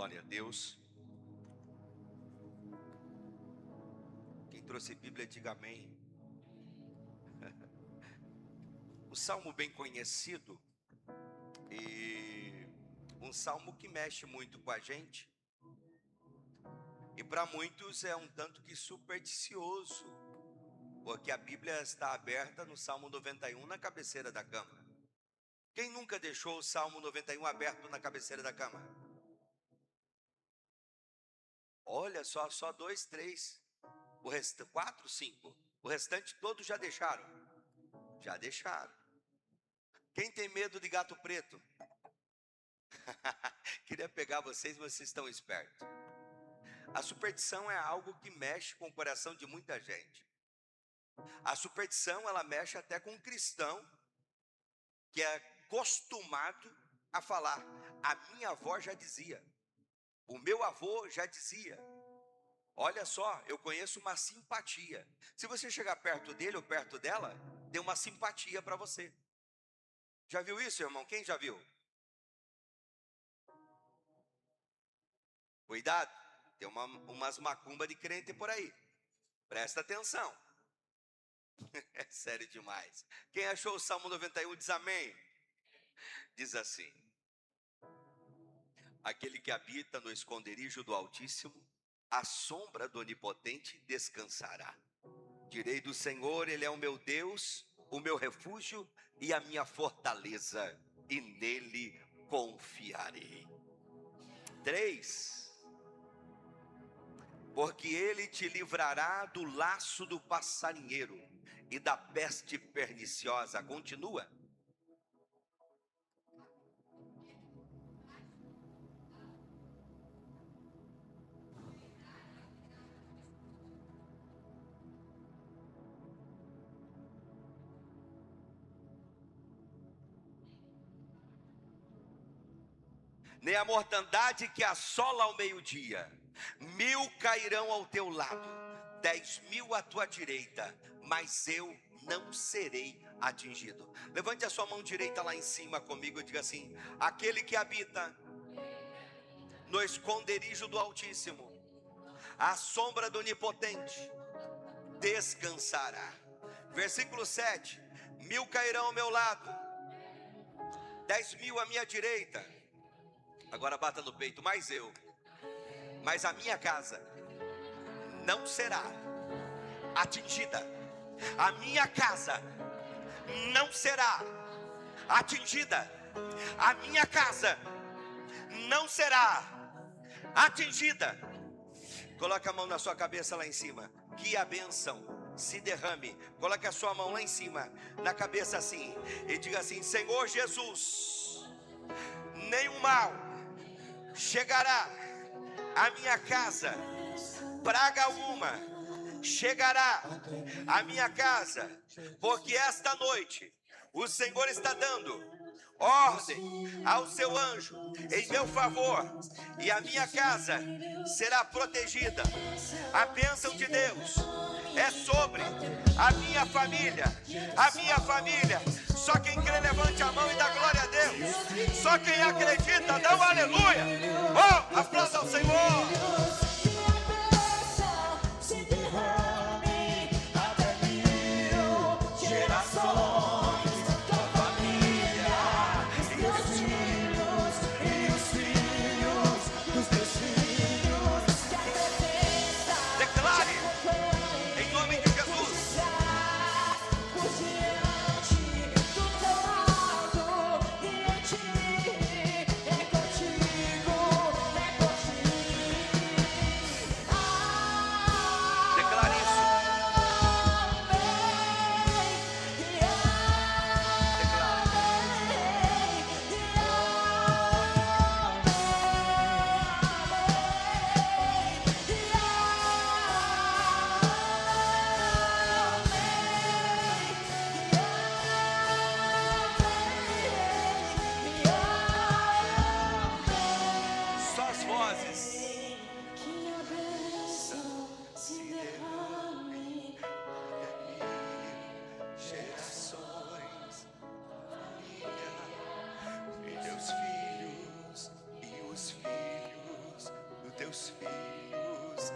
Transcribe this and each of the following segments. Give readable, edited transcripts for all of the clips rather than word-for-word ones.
Glória a Deus. Quem trouxe Bíblia, diga amém. Um salmo bem conhecido e um salmo que mexe muito com a gente. E para muitos é um tanto que supersticioso, porque a Bíblia está aberta no Salmo 91 na cabeceira da cama. Quem nunca deixou o Salmo 91 aberto na cabeceira da cama? Olha só 2, 3, o restante 4, 5. O restante todos já deixaram. Já deixaram. Quem tem medo de gato preto? Queria pegar vocês, mas vocês estão espertos. A superstição é algo que mexe com o coração de muita gente. A superstição, ela mexe até com um cristão que é acostumado a falar: a minha avó já dizia, o meu avô já dizia. Olha só, eu conheço uma simpatia. Se você chegar perto dele ou perto dela, tem uma simpatia para você. Já viu isso, irmão? Quem já viu? Cuidado, tem umas macumba de crente por aí. Presta atenção. É sério demais. Quem achou o Salmo 91 diz amém. Diz assim: aquele que habita no esconderijo do Altíssimo, à sombra do Onipotente descansará. Direi do Senhor, Ele é o meu Deus, o meu refúgio e a minha fortaleza, e nele confiarei. 3. Porque Ele te livrará do laço do passarinheiro e da peste perniciosa. Continua. Nem a mortandade que assola ao meio-dia. 1000 cairão ao teu lado, 10.000 à tua direita, mas eu não serei atingido. Levante a sua mão direita lá em cima comigo e diga assim: aquele que habita no esconderijo do Altíssimo, à sombra do Onipotente, descansará. Versículo 7. 1000 cairão ao meu lado, 10.000 à minha direita. Agora bata no peito: mas a minha casa não será atingida. A minha casa não será atingida. A minha casa não será atingida. Coloque a mão na sua cabeça lá em cima. Que a bênção se derrame. Coloque a sua mão lá em cima, na cabeça assim, e diga assim: Senhor Jesus, nenhum mal chegará à minha casa, praga alguma chegará à minha casa, porque esta noite o Senhor está dando ordem ao seu anjo em meu favor, e a minha casa será protegida. A bênção de Deus é sobre a minha família. A minha família. Só quem crê, levante a mão e dá glória a Deus. Só quem acredita, dá um aleluia. Oh, aplauda ao Senhor. teus filhos.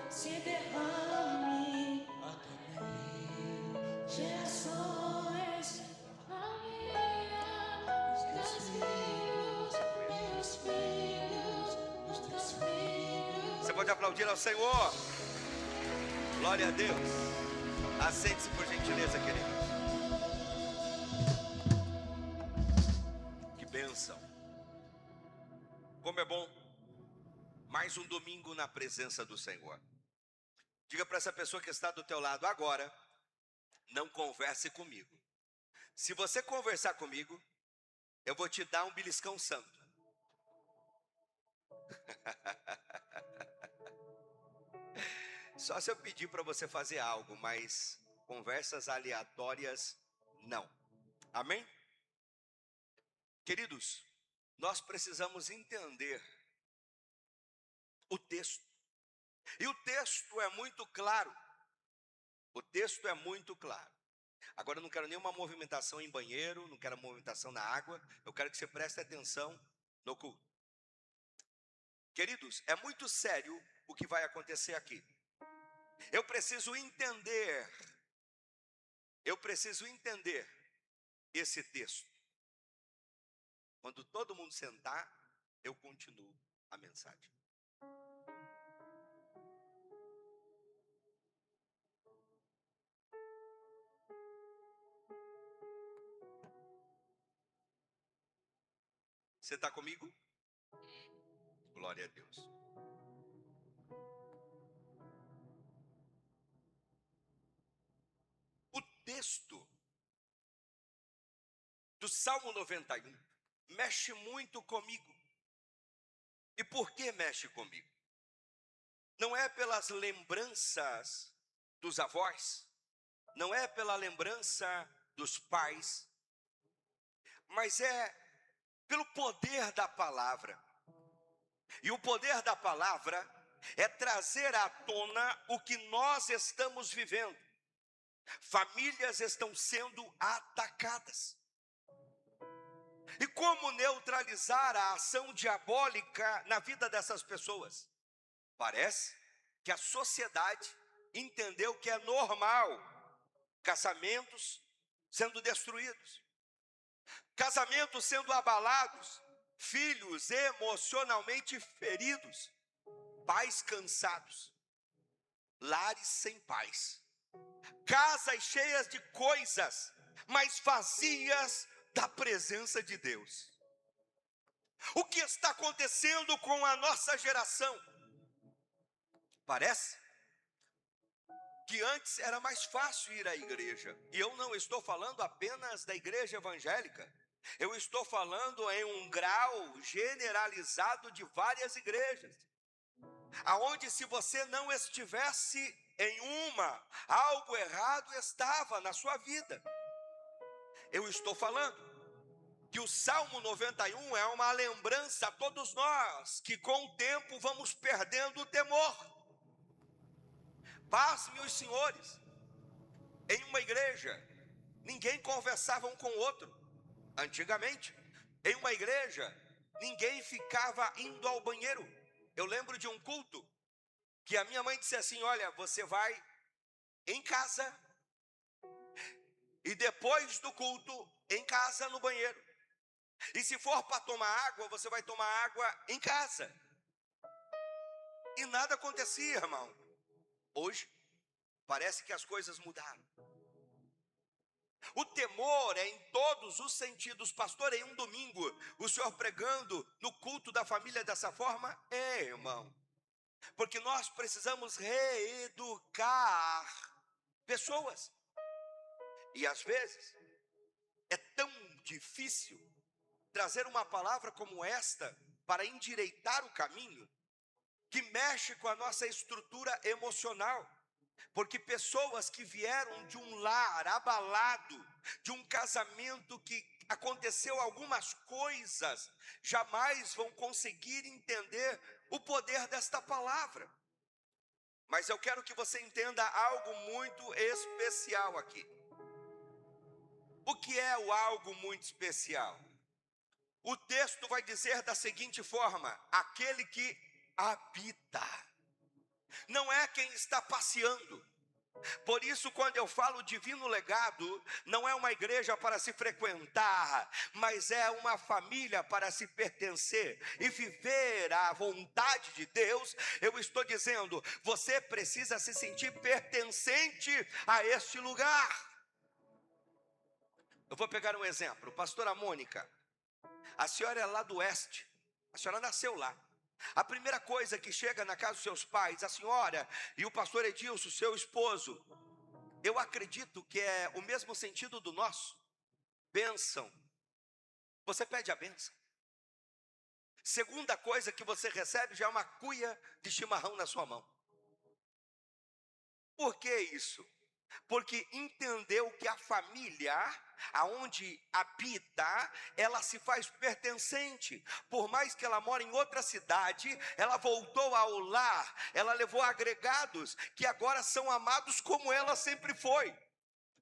Se derrame até mim, gerações. Os teus filhos, os teus filhos. Você pode aplaudir ao Senhor. Glória a Deus. Assente-se por gentileza, queridos. Que bênção. Como é bom. Mais um domingo na presença do Senhor. Diga para essa pessoa que está do teu lado agora: não converse comigo. Se você conversar comigo, eu vou te dar um beliscão santo. Só se eu pedir para você fazer algo, mas conversas aleatórias, não. Amém? Queridos, nós precisamos entender o texto. E o texto é muito claro. O texto é muito claro. Agora eu não quero nenhuma movimentação em banheiro, não quero movimentação na água. Eu quero que você preste atenção no culto. Queridos, é muito sério o que vai acontecer aqui. Eu preciso entender esse texto. Quando todo mundo sentar, eu continuo a mensagem. Você está comigo? Glória a Deus. O texto do Salmo 91 mexe muito comigo. E por que mexe comigo? Não é pelas lembranças dos avós, não é pela lembrança dos pais, mas é pelo poder da palavra. E o poder da palavra é trazer à tona o que nós estamos vivendo. Famílias estão sendo atacadas. E como neutralizar a ação diabólica na vida dessas pessoas? Parece que a sociedade entendeu que é normal casamentos sendo destruídos, casamentos sendo abalados, filhos emocionalmente feridos, pais cansados, lares sem paz, casas cheias de coisas, mas vazias da presença de Deus. O que está acontecendo com a nossa geração? Parece que antes era mais fácil ir à igreja. E eu não estou falando apenas da igreja evangélica. Eu estou falando em um grau generalizado de várias igrejas. Aonde se você não estivesse em uma, algo errado estava na sua vida. Eu estou falando que o Salmo 91 é uma lembrança a todos nós, que com o tempo vamos perdendo o temor. Pasme os senhores, em uma igreja, ninguém conversava um com o outro. Antigamente, em uma igreja, ninguém ficava indo ao banheiro. Eu lembro de um culto, que a minha mãe disse assim: olha, você vai em casa, e depois do culto, em casa no banheiro. E se for para tomar água, você vai tomar água em casa. E nada acontecia, irmão. Hoje, parece que as coisas mudaram. O temor é em todos os sentidos. Pastor, em um domingo, o senhor pregando no culto da família dessa forma? Irmão. Porque nós precisamos reeducar pessoas. E às vezes, é tão difícil trazer uma palavra como esta para endireitar o caminho, que mexe com a nossa estrutura emocional. Porque pessoas que vieram de um lar abalado, de um casamento que aconteceu algumas coisas, jamais vão conseguir entender o poder desta palavra. Mas eu quero que você entenda algo muito especial aqui. O que é o algo muito especial? O texto vai dizer da seguinte forma: aquele que habita, não é quem está passeando. Por isso, quando eu falo divino legado, não é uma igreja para se frequentar, mas é uma família para se pertencer e viver a vontade de Deus. Eu estou dizendo, você precisa se sentir pertencente a este lugar. Eu vou pegar um exemplo. Pastora Mônica, a senhora é lá do oeste, a senhora nasceu lá. A primeira coisa que chega na casa dos seus pais, a senhora e o pastor Edilson, seu esposo, eu acredito que é o mesmo sentido do nosso. Bênção. Você pede a bênção. Segunda coisa que você recebe já é uma cuia de chimarrão na sua mão. Por que isso? Porque entendeu que a família, aonde habita, ela se faz pertencente. Por mais que ela mora em outra cidade, ela voltou ao lar, ela levou agregados que agora são amados como ela sempre foi.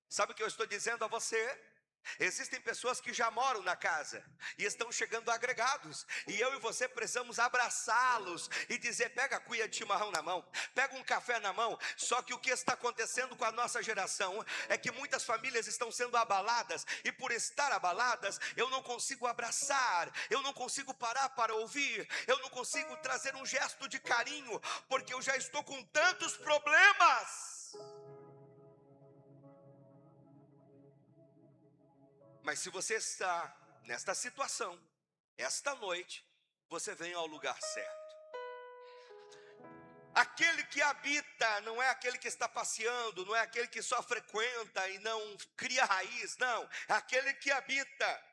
Sabe o que eu estou dizendo a você? Existem pessoas que já moram na casa e estão chegando agregados, e eu e você precisamos abraçá-los e dizer: pega a cuia de chimarrão na mão, pega um café na mão. Só que o que está acontecendo com a nossa geração é que muitas famílias estão sendo abaladas, e por estar abaladas, eu não consigo abraçar, eu não consigo parar para ouvir, eu não consigo trazer um gesto de carinho, porque eu já estou com tantos problemas. Mas se você está nesta situação, esta noite, você vem ao lugar certo. Aquele que habita não é aquele que está passeando, não é aquele que só frequenta e não cria raiz, não. É aquele que habita.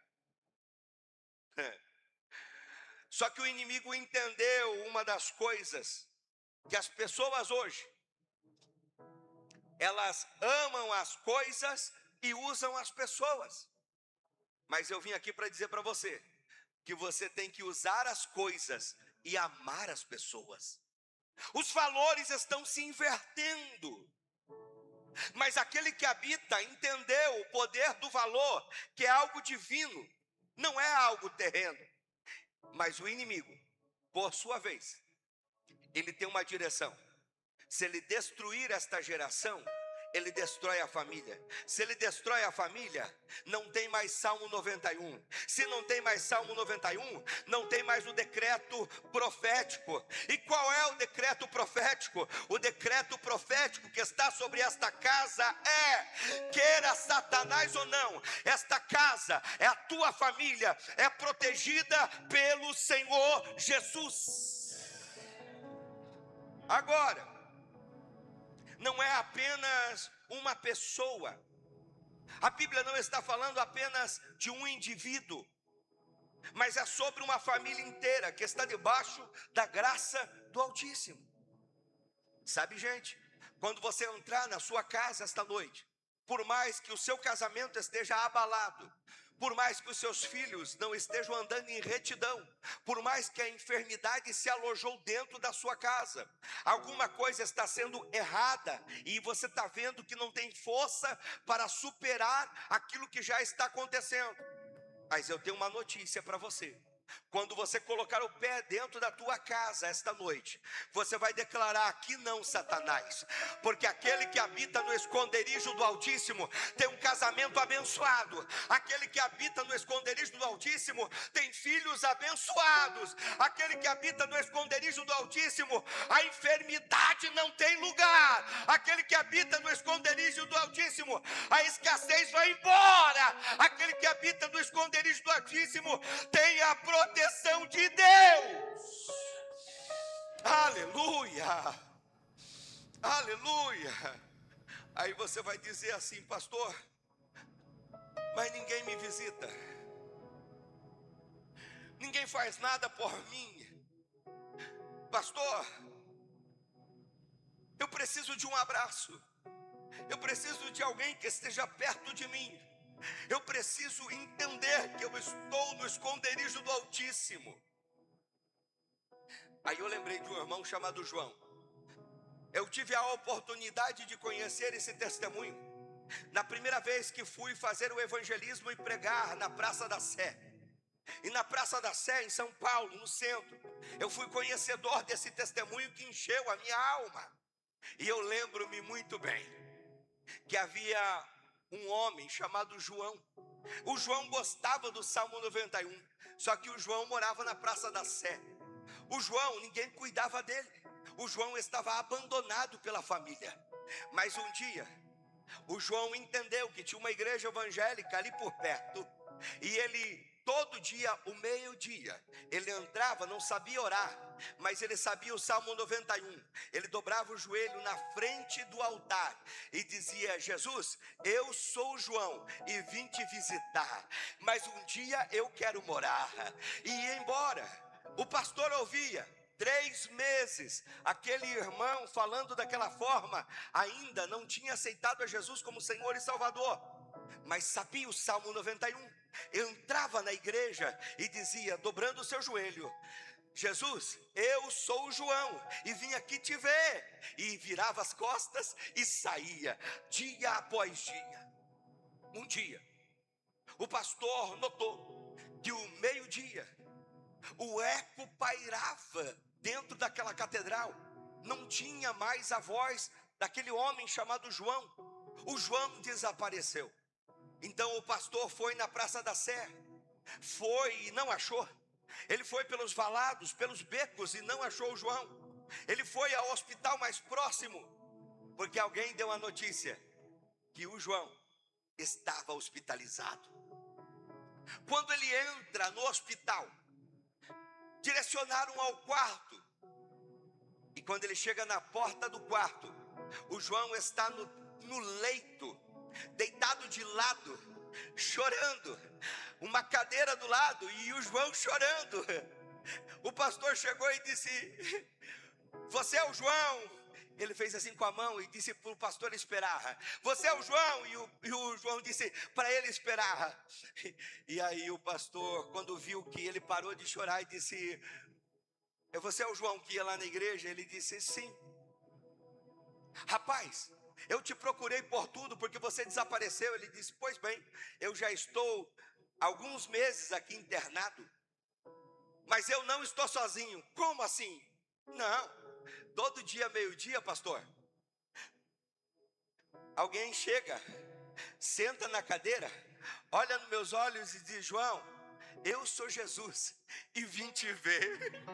Só que o inimigo entendeu uma das coisas, que as pessoas hoje, elas amam as coisas e usam as pessoas. Mas eu vim aqui para dizer para você, que você tem que usar as coisas e amar as pessoas. Os valores estão se invertendo. Mas aquele que habita entendeu o poder do valor, que é algo divino, não é algo terreno. Mas o inimigo, por sua vez, ele tem uma direção. Se ele destruir esta geração, ele destrói a família. Se ele destrói a família, não tem mais Salmo 91. Se não tem mais Salmo 91, não tem mais o decreto profético. E qual é o decreto profético? O decreto profético que está sobre esta casa é: queira Satanás ou não, esta casa é a tua família, é protegida pelo Senhor Jesus. Agora, não é apenas uma pessoa. A Bíblia não está falando apenas de um indivíduo, mas é sobre uma família inteira que está debaixo da graça do Altíssimo. Sabe, gente, quando você entrar na sua casa esta noite, por mais que o seu casamento esteja abalado, por mais que os seus filhos não estejam andando em retidão, por mais que a enfermidade se alojou dentro da sua casa, alguma coisa está sendo errada e você está vendo que não tem força para superar aquilo que já está acontecendo. Mas eu tenho uma notícia para você. Quando você colocar o pé dentro da tua casa esta noite, você vai declarar: aqui não, Satanás, porque aquele que habita no esconderijo do Altíssimo tem um casamento abençoado. Aquele que habita no esconderijo do Altíssimo tem filhos abençoados. Aquele que habita no esconderijo do Altíssimo, a enfermidade não tem lugar. Aquele que habita no esconderijo do Altíssimo, a escassez vai embora. Aquele que habita no esconderijo do Altíssimo tem a proteção de Deus. Aleluia, aleluia. Aí você vai dizer assim: pastor, mas ninguém me visita, ninguém faz nada por mim. Pastor, eu preciso de um abraço, eu preciso de alguém que esteja perto de mim. Eu preciso entender que eu estou no esconderijo do Altíssimo. Aí eu lembrei de um irmão chamado João. Eu tive a oportunidade de conhecer esse testemunho na primeira vez que fui fazer o evangelismo e pregar na Praça da Sé. E na Praça da Sé, em São Paulo, no centro, eu fui conhecedor desse testemunho que encheu a minha alma. E eu lembro-me muito bem que havia um homem chamado João. O João gostava do Salmo 91, só que o João morava na Praça da Sé. O João, ninguém cuidava dele. O João estava abandonado pela família. Mas um dia, o João entendeu que tinha uma igreja evangélica ali por perto. E ele, todo dia, o meio-dia, ele entrava, não sabia orar, mas ele sabia o Salmo 91. Ele dobrava o joelho na frente do altar e dizia: Jesus, eu sou João e vim te visitar, mas um dia eu quero morar. E ia embora. O pastor ouvia. 3 meses, aquele irmão falando daquela forma, ainda não tinha aceitado a Jesus como Senhor e Salvador, mas sabia o Salmo 91, entrava na igreja e dizia, dobrando o seu joelho: Jesus, eu sou o João e vim aqui te ver, e virava as costas e saía, dia após dia. Um dia, o pastor notou que o meio-dia, o eco pairava dentro daquela catedral, não tinha mais a voz daquele homem chamado João. O João desapareceu. Então o pastor foi na Praça da Sé, foi e não achou. Ele foi pelos valados, pelos becos e não achou o João. Ele foi ao hospital mais próximo, porque alguém deu a notícia que o João estava hospitalizado. Quando ele entra no hospital, direcionaram ao quarto, e quando ele chega na porta do quarto, o João está no leito, deitado de lado, chorando, uma cadeira do lado e o João chorando. O pastor chegou e disse: você é o João? Ele fez assim com a mão e disse para o pastor esperar: você é o João? E o João disse para ele esperar. E aí o pastor, quando viu que ele parou de chorar, e disse: você é o João que ia lá na igreja? Ele disse: sim. Rapaz, eu te procurei por tudo porque você desapareceu. Ele disse: pois bem, eu já estou alguns meses aqui internado, mas eu não estou sozinho. Como assim? Não, todo dia meio-dia, pastor, alguém chega, senta na cadeira, olha nos meus olhos e diz: João, eu sou Jesus e vim te ver.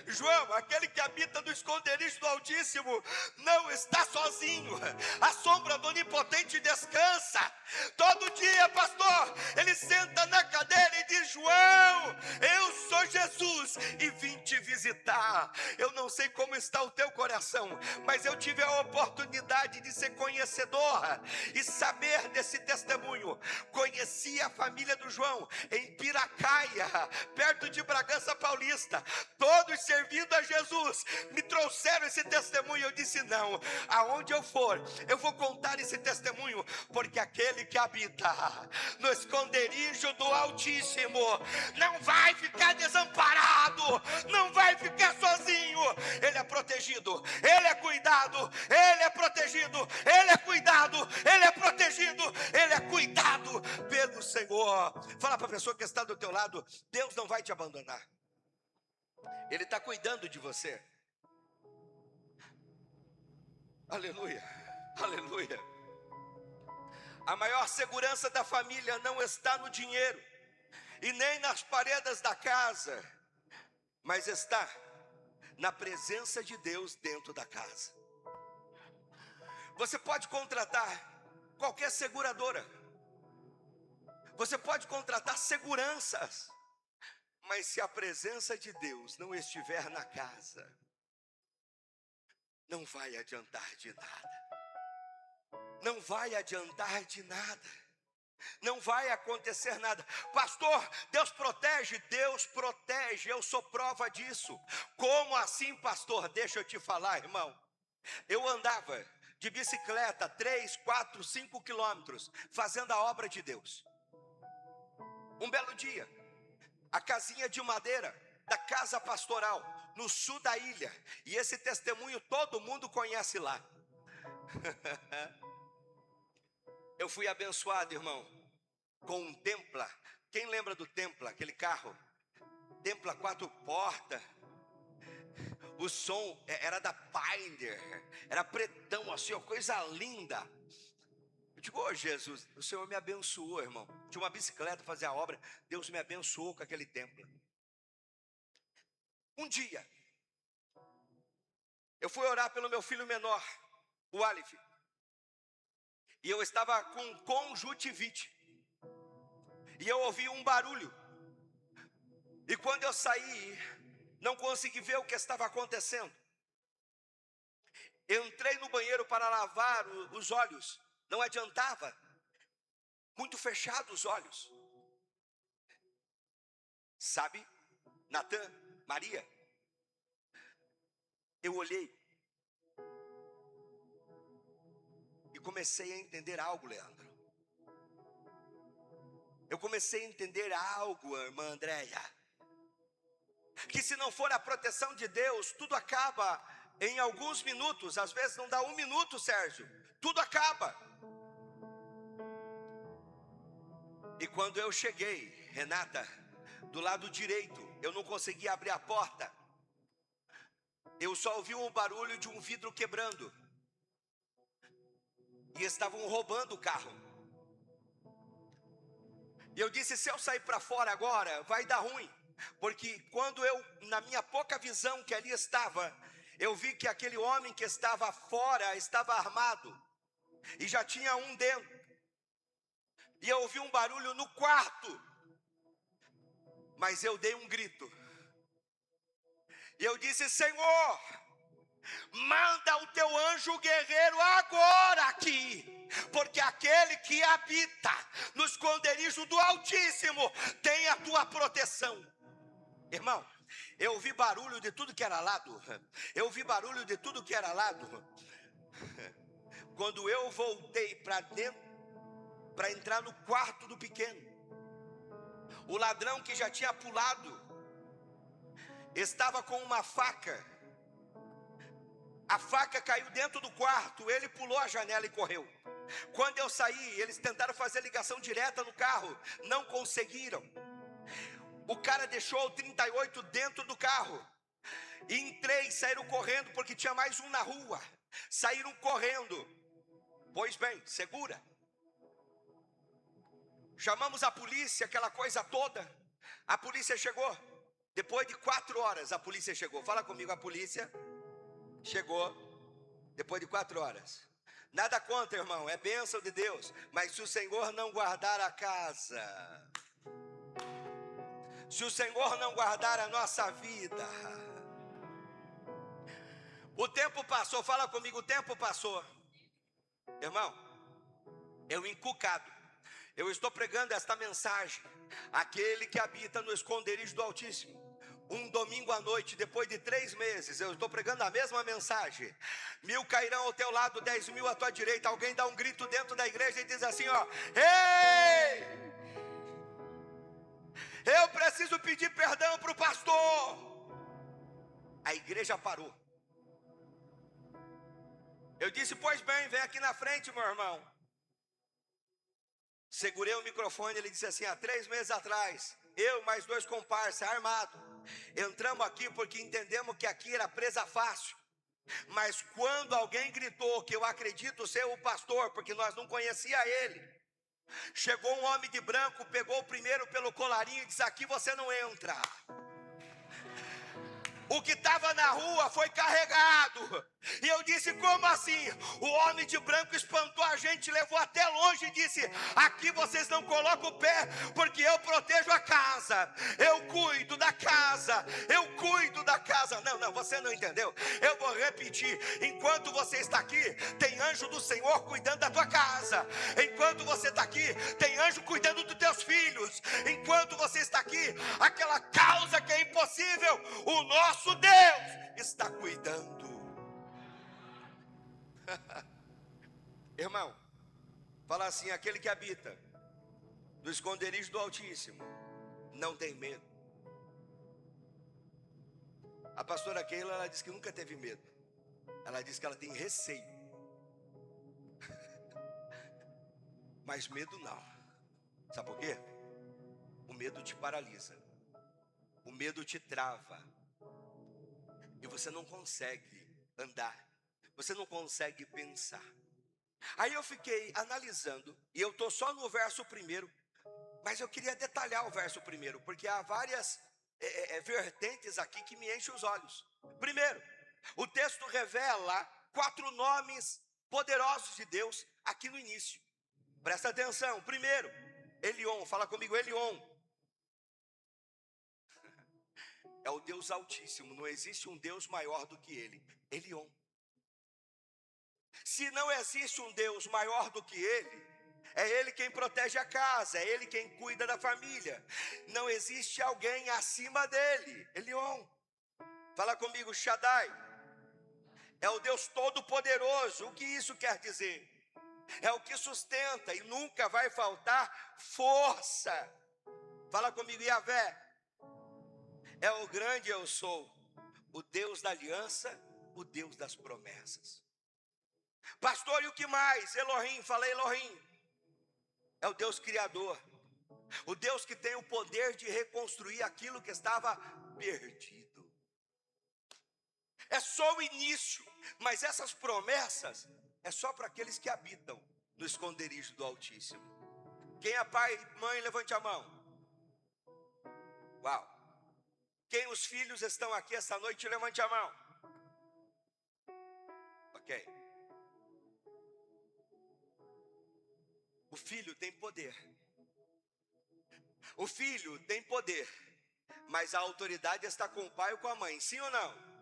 João, aquele que habita no esconderijo do Altíssimo, não está sozinho. A sombra do Onipotente descansa. Todo dia, pastor, ele senta na cadeira e diz: João, eu sou Jesus e vim te visitar. Eu não sei como está o teu coração, mas eu tive a oportunidade de ser conhecedor e saber desse testemunho. Conheci a família do João em Piracaia, perto de Bragança Paulista. Todos servindo a Jesus, me trouxeram esse testemunho. Eu disse: não, aonde eu for, eu vou contar esse testemunho, porque aquele que habita no esconderijo do Altíssimo não vai ficar desamparado, não vai ficar sozinho. Ele é protegido, ele é cuidado, ele é protegido, ele é cuidado, ele é protegido, ele é cuidado pelo Senhor. Fala para a pessoa que está do teu lado: Deus não vai te abandonar. Ele está cuidando de você. Aleluia, aleluia. A maior segurança da família não está no dinheiro e nem nas paredes da casa, mas está na presença de Deus dentro da casa. Você pode contratar qualquer seguradora, você pode contratar seguranças, mas se a presença de Deus não estiver na casa, não vai adiantar de nada. Não vai adiantar de nada. Não vai acontecer nada. Pastor, Deus protege? Deus protege, eu sou prova disso. Como assim, pastor? Deixa eu te falar, irmão. Eu andava de bicicleta 3, 4, 5 quilômetros, fazendo a obra de Deus. Um belo dia, a casinha de madeira da casa pastoral, no sul da ilha, e esse testemunho todo mundo conhece lá. Eu fui abençoado, irmão. com um Templa. Quem lembra do Templa, aquele carro? Templa 4 portas. O som era da Pioneer, era pretão assim, ó, coisa linda. Eu digo, ô Jesus, o Senhor me abençoou, irmão. Tinha uma bicicleta, fazia a obra, Deus me abençoou com aquele Templa. Um dia, eu fui orar pelo meu filho menor, o Aleph, e eu estava com conjuntivite, e eu ouvi um barulho, e quando eu saí, não consegui ver o que estava acontecendo. Entrei no banheiro para lavar os olhos, não adiantava, muito fechados os olhos. Sabe, Natan, Maria, eu olhei e comecei a entender algo, Leandro. Eu comecei a entender algo, irmã Andréia, que se não for a proteção de Deus, tudo acaba em alguns minutos. Às vezes não dá um minuto, Sérgio, tudo acaba. E quando eu cheguei, Renata, do lado direito, eu não conseguia abrir a porta. Eu só ouvi um barulho de um vidro quebrando. E estavam roubando o carro. E eu disse, se eu sair para fora agora, vai dar ruim. Porque quando eu, na minha pouca visão que ali estava, eu vi que aquele homem que estava fora estava armado. E já tinha um dentro. E eu ouvi um barulho no quarto. Mas eu dei um grito. E eu disse, Senhor, manda o teu anjo guerreiro agora aqui. Porque aquele que habita no esconderijo do Altíssimo tem a tua proteção. Irmão, eu ouvi barulho de tudo que era lado. Eu ouvi barulho de tudo que era lado. Quando eu voltei para dentro, para entrar no quarto do pequeno, o ladrão que já tinha pulado estava com uma faca. A faca caiu dentro do quarto, ele pulou a janela e correu. Quando eu saí, eles tentaram fazer ligação direta no carro, não conseguiram. O cara deixou o 38 dentro do carro. E em 3 saíram correndo, porque tinha mais um na rua. Saíram correndo. Pois bem, segura. Chamamos a polícia, aquela coisa toda. A polícia chegou. Depois de 4 horas a polícia chegou. Fala comigo, a polícia chegou depois de 4 horas. Nada contra, irmão, é bênção de Deus. Mas se o Senhor não guardar a casa, se o Senhor não guardar a nossa vida, o tempo passou. Fala comigo, o tempo passou. Irmão, eu encucado, eu estou pregando esta mensagem. Aquele que habita no esconderijo do Altíssimo. Um domingo à noite, depois de 3 meses, eu estou pregando a mesma mensagem. 1000 cairão ao teu lado, 10.000 à tua direita. Alguém dá um grito dentro da igreja e diz assim, ó: ei! Eu preciso pedir perdão para o pastor. A igreja parou. Eu disse, pois bem, vem aqui na frente, meu irmão. Segurei o microfone, ele disse assim, há 3 meses atrás, eu mais 2 comparsas armados, entramos aqui porque entendemos que aqui era presa fácil. Mas quando alguém gritou, que eu acredito ser o pastor, porque nós não conhecia ele, chegou um homem de branco, pegou o primeiro pelo colarinho e disse, aqui você não entra. O que estava na rua foi carregado. E eu disse, como assim? O homem de branco espantou a gente, levou até longe e disse, aqui vocês não colocam o pé, porque eu protejo a casa, eu cuido da casa, eu cuido da casa. Não, você não entendeu. Eu vou repetir, enquanto você está aqui, tem anjo do Senhor cuidando da tua casa. Enquanto você está aqui, tem anjo cuidando dos teus filhos. Enquanto você está aqui, aquela causa que é impossível, o nosso Deus está cuidando. Irmão, fala assim, aquele que habita no esconderijo do Altíssimo não tem medo. A pastora Keila, ela disse que nunca teve medo. Ela disse que ela tem receio. Mas medo não. Sabe por quê? O medo te paralisa. O medo te trava. E você não consegue andar. Você não consegue pensar. Aí eu fiquei analisando. E eu estou só no verso 1. Mas eu queria detalhar o verso 1. Porque há várias vertentes aqui que me enchem os olhos. Primeiro, o texto revela 4 nomes poderosos de Deus aqui no início. Presta atenção. Primeiro, Elion. Fala comigo, Elion. É o Deus Altíssimo. Não existe um Deus maior do que Ele. Elion. Se não existe um Deus maior do que Ele, é Ele quem protege a casa, é Ele quem cuida da família. Não existe alguém acima dEle. Elion. Fala comigo, Shaddai. É o Deus Todo-Poderoso. O que isso quer dizer? É o que sustenta e nunca vai faltar força. Fala comigo, Yahvé. É o grande eu sou, o Deus da aliança, o Deus das promessas. Pastor, e o que mais? Elohim, fala Elohim. É o Deus criador. O Deus que tem o poder de reconstruir aquilo que estava perdido. É só o início, mas essas promessas é só para aqueles que habitam no esconderijo do Altíssimo. Quem é pai e mãe, levante a mão. Uau. Quem os filhos estão aqui esta noite, levante a mão. Ok. O filho tem poder. O filho tem poder. Mas a autoridade está com o pai ou com a mãe, sim ou não?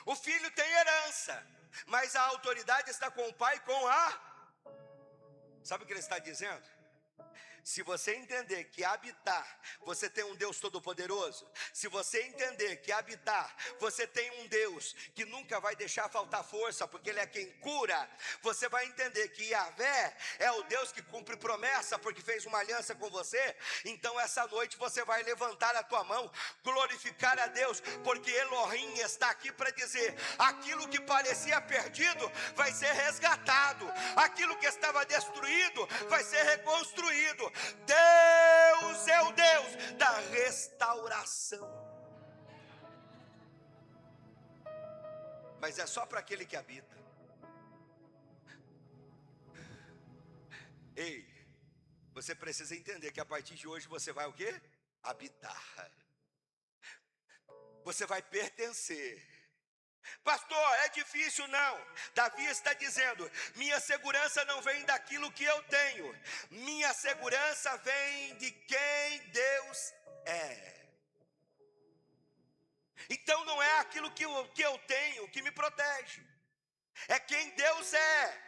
O filho tem herança. Mas a autoridade está com o pai e com a... Sabe o que ele está dizendo? Se você entender que habitar, você tem um Deus todo-poderoso. Se você entender que habitar, você tem um Deus que nunca vai deixar faltar força, porque Ele é quem cura. Você vai entender que Yahvé é o Deus que cumpre promessa, porque fez uma aliança com você. Então essa noite você vai levantar a tua mão, glorificar a Deus, porque Elohim está aqui para dizer: aquilo que parecia perdido vai ser resgatado, aquilo que estava destruído vai ser reconstruído. Deus é o Deus da restauração. Mas é só para aquele que habita. Ei, você precisa entender que a partir de hoje você vai o quê? Habitar. Você vai pertencer. Pastor, é difícil? Não. Davi está dizendo: minha segurança não vem daquilo que eu tenho. Minha segurança vem de quem Deus é. Então não é aquilo que eu tenho que me protege. É quem Deus é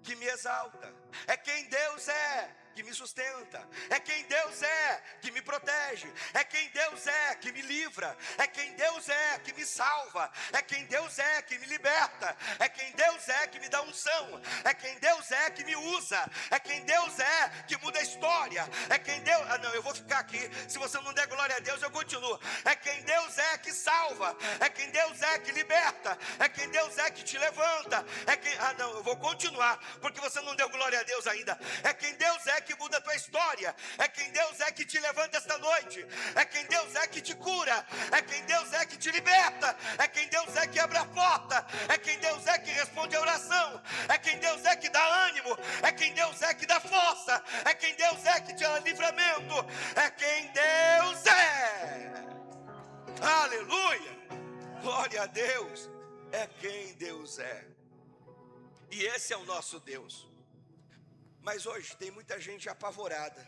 que me exalta. É quem Deus é que me sustenta. É quem Deus é que me protege. É quem Deus é que me livra. É quem Deus é que me salva. É quem Deus é que me liberta. É quem Deus é que me dá unção. É quem Deus é que me usa. É quem Deus é que muda a história. É quem Deus... não, eu vou ficar aqui. Se você não der glória a Deus, eu continuo. É quem Deus é que salva. É quem Deus é que liberta. É quem Deus é que te levanta. É quem... não, eu vou continuar, porque você não deu glória a Deus ainda. É quem Deus é que muda a tua história. É quem Deus é que te levanta esta noite. É quem Deus é que te cura. É quem Deus é que te liberta. É quem Deus é que abre a porta. É quem Deus é que responde a oração. É quem Deus é que dá ânimo. É quem Deus é que dá força. É quem Deus é que te dá livramento. É quem Deus é. Aleluia. Glória a Deus. É quem Deus é. E esse é o nosso Deus. Mas hoje tem muita gente apavorada.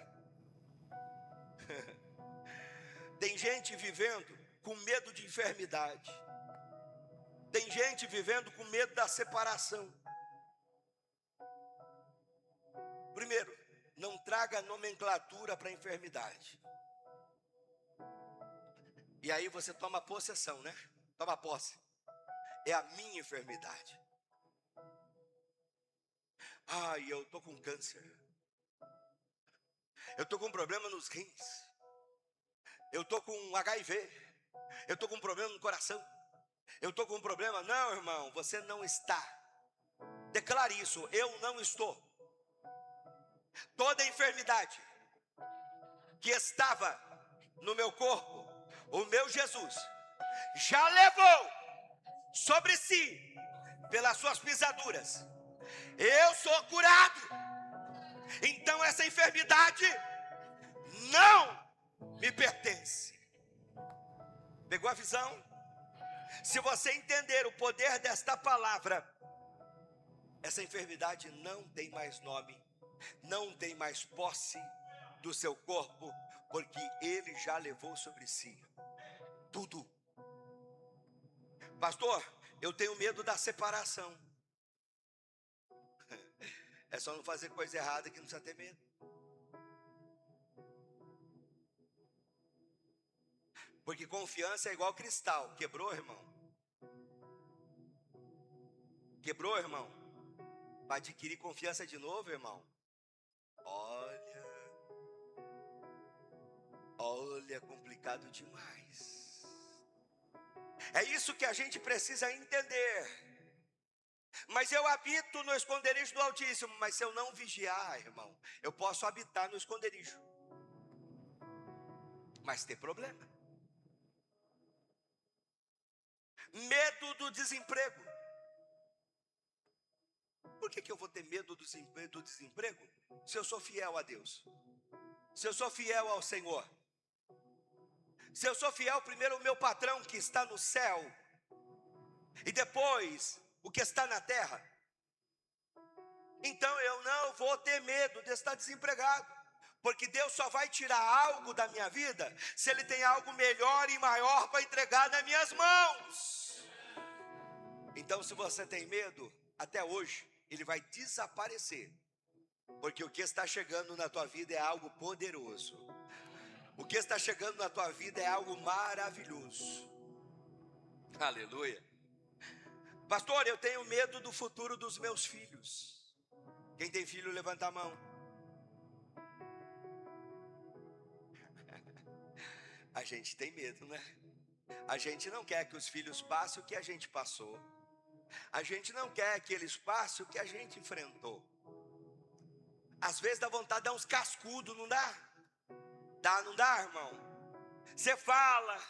Tem gente vivendo com medo de enfermidade. Tem gente vivendo com medo da separação. Primeiro, não traga nomenclatura para a enfermidade. E aí você toma possessão, né? Toma posse. É a minha enfermidade. Ai, eu estou com câncer. Eu estou com problema nos rins. Eu estou com HIV. Eu estou com problema no coração. Eu estou com problema. Não, irmão, você não está. Declare isso: eu não estou. toda enfermidade que estava no meu corpo, o meu Jesus já levou sobre si, pelas suas pisaduras. Eu sou curado. Então essa enfermidade não me pertence. Pegou a visão? Se você entender o poder desta palavra, essa enfermidade não tem mais nome, não tem mais posse do seu corpo, porque ele já levou sobre si tudo. Pastor, eu tenho medo da separação. É só não fazer coisa errada que não precisa ter medo. Porque confiança é igual cristal. Quebrou, irmão? Quebrou, irmão? Para adquirir confiança de novo, irmão? Olha, complicado demais. É isso que a gente precisa entender. Mas eu habito no esconderijo do Altíssimo. Mas se eu não vigiar, irmão, eu posso habitar no esconderijo, mas ter problema. Medo do desemprego. Por que eu vou ter medo do desemprego? Se eu sou fiel a Deus, se eu sou fiel ao Senhor, se eu sou fiel primeiro ao meu patrão que está no céu, e depois o que está na terra, então eu não vou ter medo de estar desempregado, porque Deus só vai tirar algo da minha vida se Ele tem algo melhor e maior para entregar nas minhas mãos. Então, se você tem medo, até hoje ele vai desaparecer, porque o que está chegando na tua vida é algo poderoso. O que está chegando na tua vida é algo maravilhoso. Aleluia. Pastor, eu tenho medo do futuro dos meus filhos. Quem tem filho, levanta a mão. A gente tem medo, né? A gente não quer que os filhos passem o que a gente passou. A gente não quer que eles passem o que a gente enfrentou. Às vezes dá vontade de dar uns cascudos, não dá? Não dá, irmão? Você fala,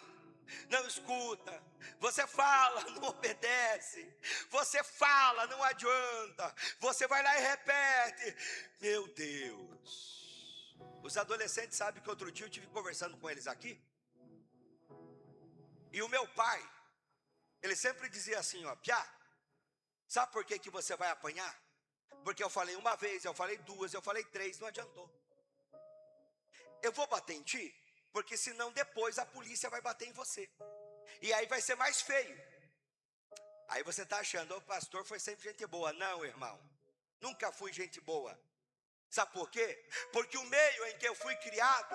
não escuta. Você fala, não obedece. Você fala, não adianta. Você vai lá e repete. Meu Deus. Os adolescentes sabem que outro dia eu estive conversando com eles aqui. E o meu pai, ele sempre dizia assim, ó, Piá, sabe por que você vai apanhar? Porque eu falei uma vez, eu falei duas, eu falei três, não adiantou. Eu vou bater em ti, porque senão depois a polícia vai bater em você. E aí vai ser mais feio. Aí você está achando, o pastor foi sempre gente boa. Não, irmão, nunca fui gente boa. Sabe por quê? Porque o meio em que eu fui criado,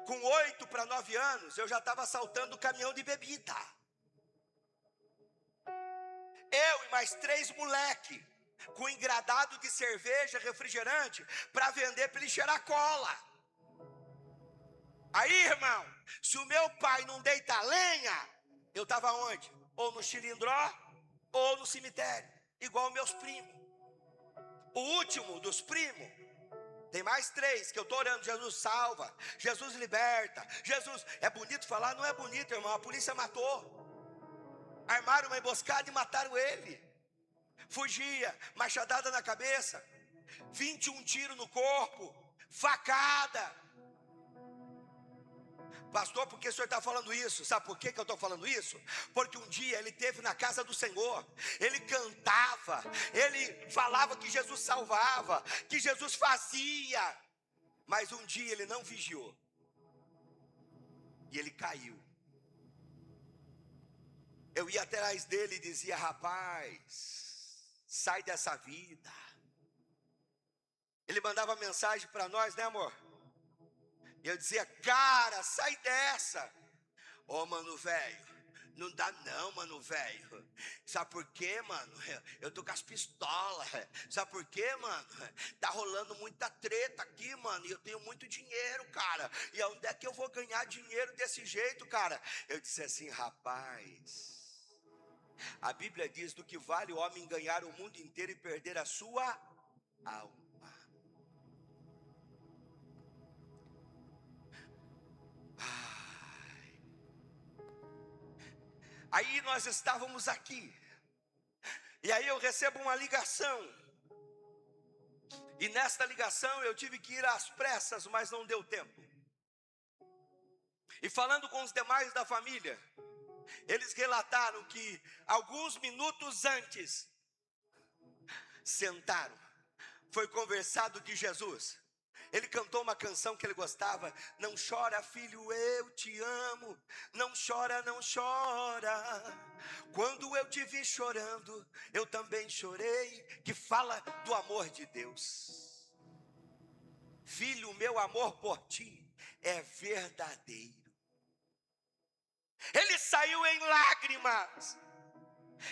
com 8 para 9 anos, eu já estava assaltando caminhão de bebida. Eu e mais 3 moleque, com engradado de cerveja, refrigerante, para vender para ele cheirar cola. Aí, irmão, se o meu pai não deita lenha, eu estava onde? Ou no Chilindró, ou no cemitério, igual meus primos. O último dos primos, tem mais 3 que eu estou orando, Jesus salva, Jesus liberta, Jesus, é bonito falar? Não é bonito, irmão, a polícia matou. Armaram uma emboscada e mataram ele. Fugia, machadada na cabeça, 21 tiros no corpo, facada. Pastor, por que o senhor está falando isso? Sabe por que eu estou falando isso? Porque um dia ele esteve na casa do Senhor, ele cantava, ele falava que Jesus salvava, que Jesus fazia, mas um dia ele não vigiou, e ele caiu. Eu ia atrás dele e dizia, rapaz, sai dessa vida. Ele mandava mensagem para nós, né, amor? E eu dizia, cara, sai dessa. Ô, mano, velho, não dá não, mano, velho. Sabe por quê, mano? Eu tô com as pistolas. Sabe por quê, mano? Tá rolando muita treta aqui, mano, e eu tenho muito dinheiro, cara. E onde é que eu vou ganhar dinheiro desse jeito, cara? Eu disse assim, rapaz, a Bíblia diz do que vale o homem ganhar o mundo inteiro e perder a sua alma. Aí nós estávamos aqui. E aí eu recebo uma ligação. E nesta ligação eu tive que ir às pressas, mas não deu tempo. E falando com os demais da família, eles relataram que alguns minutos antes, sentaram, foi conversado de Jesus. Ele cantou uma canção que ele gostava: não chora, filho, eu te amo. Não chora, não chora. Quando eu te vi chorando, eu também chorei. Que fala do amor de Deus. Filho, meu amor por ti é verdadeiro. Ele saiu em lágrimas.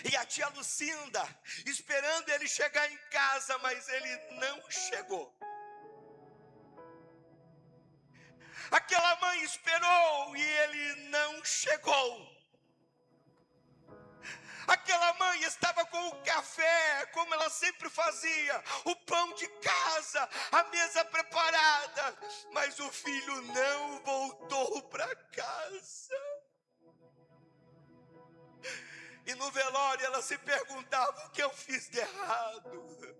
E a tia Lucinda esperando ele chegar em casa, mas ele não chegou. Aquela mãe esperou e ele não chegou. Aquela mãe estava com o café, como ela sempre fazia, o pão de casa, a mesa preparada, mas o filho não voltou para casa. E no velório ela se perguntava: o que eu fiz de errado?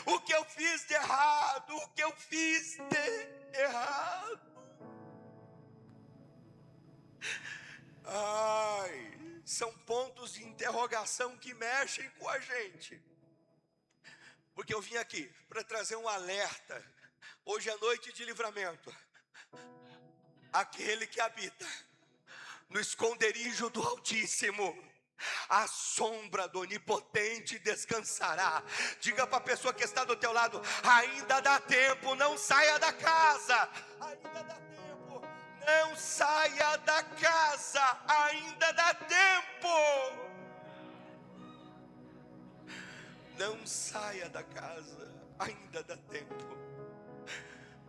O que eu fiz de errado? O que eu fiz de errado? Ai, são pontos de interrogação que mexem com a gente. Porque eu vim aqui para trazer um alerta. Hoje é noite de livramento. Aquele que habita no esconderijo do Altíssimo, a sombra do Onipotente descansará. Diga para a pessoa que está do teu lado: ainda dá tempo, não saia da casa. Ainda dá tempo, não saia da casa. Ainda dá tempo. Não saia da casa, ainda dá tempo.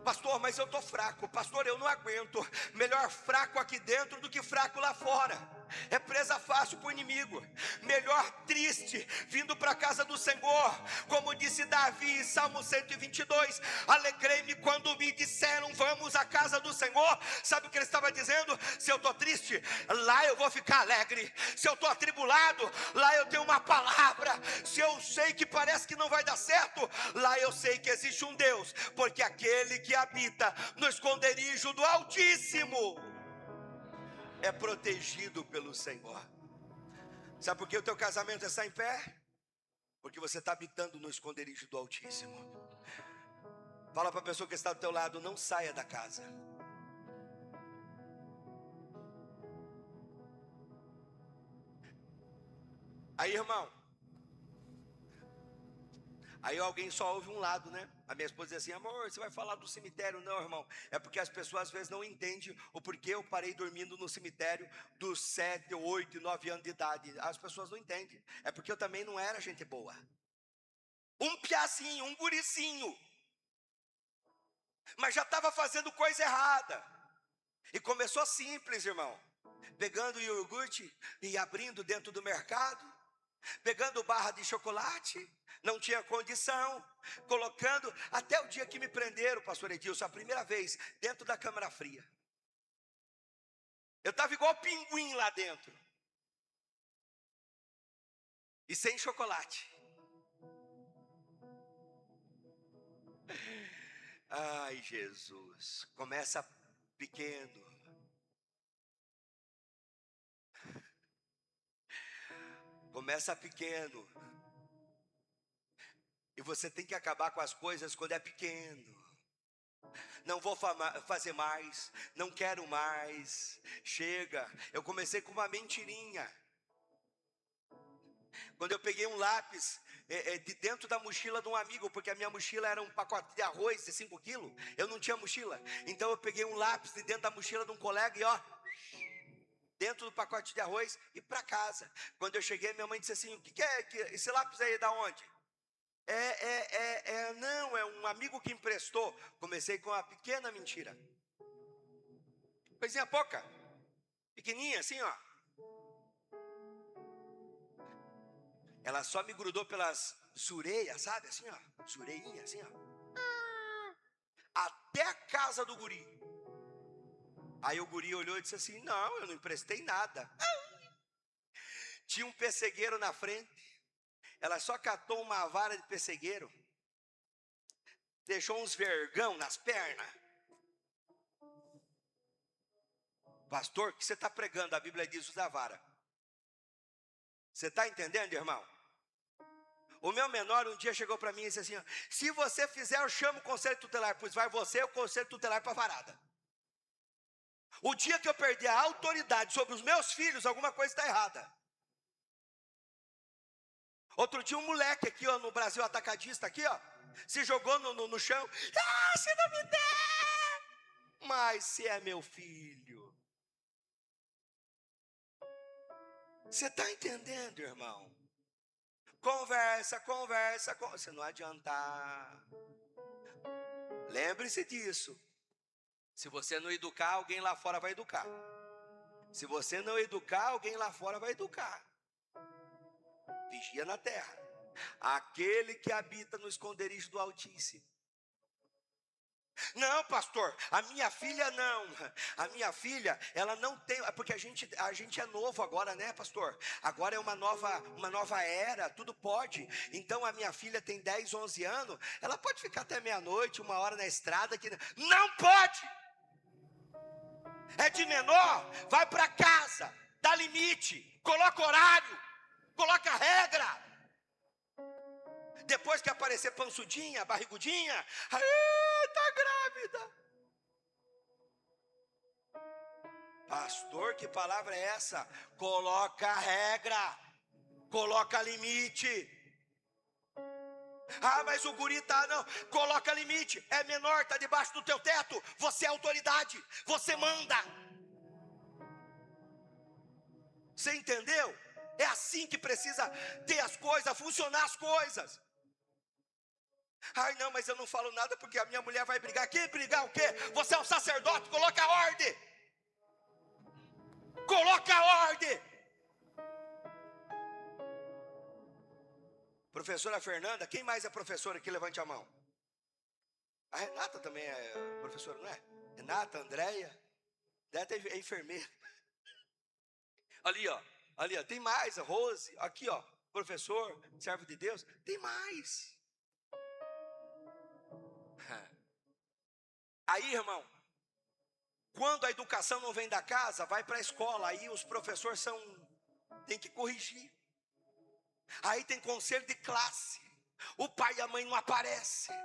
Pastor, mas eu estou fraco. Pastor, eu não aguento. Melhor fraco aqui dentro do que fraco lá fora. É presa fácil para o inimigo. Melhor triste vindo para a casa do Senhor. Como disse Davi em Salmo 122: alegrei-me quando me disseram vamos à casa do Senhor. Sabe o que ele estava dizendo? Se eu estou triste, lá eu vou ficar alegre. Se eu estou atribulado, lá eu tenho uma palavra. Se eu sei que parece que não vai dar certo, lá eu sei que existe um Deus. Porque aquele que habita no esconderijo do Altíssimo é protegido pelo Senhor. Sabe por que o teu casamento está em pé? Porque você está habitando no esconderijo do Altíssimo. Fala para a pessoa que está do teu lado: não saia da casa. Aí, irmão, aí alguém só ouve um lado, né? A minha esposa diz assim: amor, você vai falar do cemitério? Não, irmão, é porque as pessoas às vezes não entendem o porquê eu parei dormindo no cemitério dos 7, 8, 9 anos de idade. As pessoas não entendem. É porque eu também não era gente boa. Um piazinho, um guricinho, mas já estava fazendo coisa errada. E começou simples, irmão. Pegando iogurte e abrindo dentro do mercado, pegando barra de chocolate, não tinha condição, colocando, até o dia que me prenderam, pastor Edilson, a primeira vez, dentro da câmara fria. Eu estava igual pinguim lá dentro. E sem chocolate. Ai, Jesus, começa pequeno. Começa pequeno. E você tem que acabar com as coisas quando é pequeno. Não vou fazer mais, não quero mais, chega. Eu comecei com uma mentirinha. Quando eu peguei um lápis de dentro da mochila de um amigo, porque a minha mochila era um pacote de arroz de 5 quilos, eu não tinha mochila. Então eu peguei um lápis de dentro da mochila de um colega e dentro do pacote de arroz e para casa. Quando eu cheguei, minha mãe disse assim: o que é esse lápis aí, da onde? Não, é um amigo que emprestou. Comecei com uma pequena mentira. Coisinha pouca, pequenininha assim, ó. Ela só me grudou pelas sureias, sabe, assim, ó. Sureinha, assim, ó. Até a casa do guri. Aí o guri olhou e disse assim: não, eu não emprestei nada. Tinha um pessegueiro na frente. Ela só catou uma vara de pessegueiro, deixou uns vergão nas pernas. Pastor, o que você está pregando? A Bíblia diz: usa a vara. Você está entendendo, irmão? O meu menor um dia chegou para mim e disse assim: se você fizer, eu chamo o conselho tutelar. Pois vai você e o conselho tutelar para a varada. O dia que eu perder a autoridade sobre os meus filhos, alguma coisa está errada. Outro dia um moleque aqui, ó, no Brasil atacadista, aqui, ó, se jogou no chão. Ah, se não me der! Mas se é meu filho. Você está entendendo, irmão? Conversa. Se não adiantar. Lembre-se disso. Se você não educar, alguém lá fora vai educar. Se você não educar, alguém lá fora vai educar. Vigia na terra. Aquele que habita no esconderijo do Altíssimo. Não, pastor, a minha filha não. A minha filha, ela não tem, porque a gente é novo agora, né, pastor? Agora é uma nova era, tudo pode. Então a minha filha tem 10, 11 anos, ela pode ficar até meia-noite, 1 hora na estrada, que não pode. É de menor, vai para casa, dá limite, coloca horário, coloca regra. Depois que aparecer pançudinha, barrigudinha, aí tá grávida. Pastor, que palavra é essa? Coloca regra, coloca limite. Ah, mas o guri tá, não, coloca limite. É menor, tá debaixo do teu teto. Você é autoridade, você manda. Você entendeu? É assim que precisa ter as coisas, funcionar as coisas. Ai, não, mas eu não falo nada porque a minha mulher vai brigar. Que brigar o quê? Você é um sacerdote, coloca a ordem. Coloca a ordem. Professora Fernanda, quem mais é professora aqui? Levante a mão. A Renata também é professora, não é? Renata, Andréia, Deta é enfermeira. Ali, ó, tem mais, a Rose, aqui, ó, professor, servo de Deus, tem mais. Aí, irmão, quando a educação não vem da casa, vai para a escola, aí os professores tem que corrigir. Aí tem conselho de classe, o pai e a mãe não aparecem,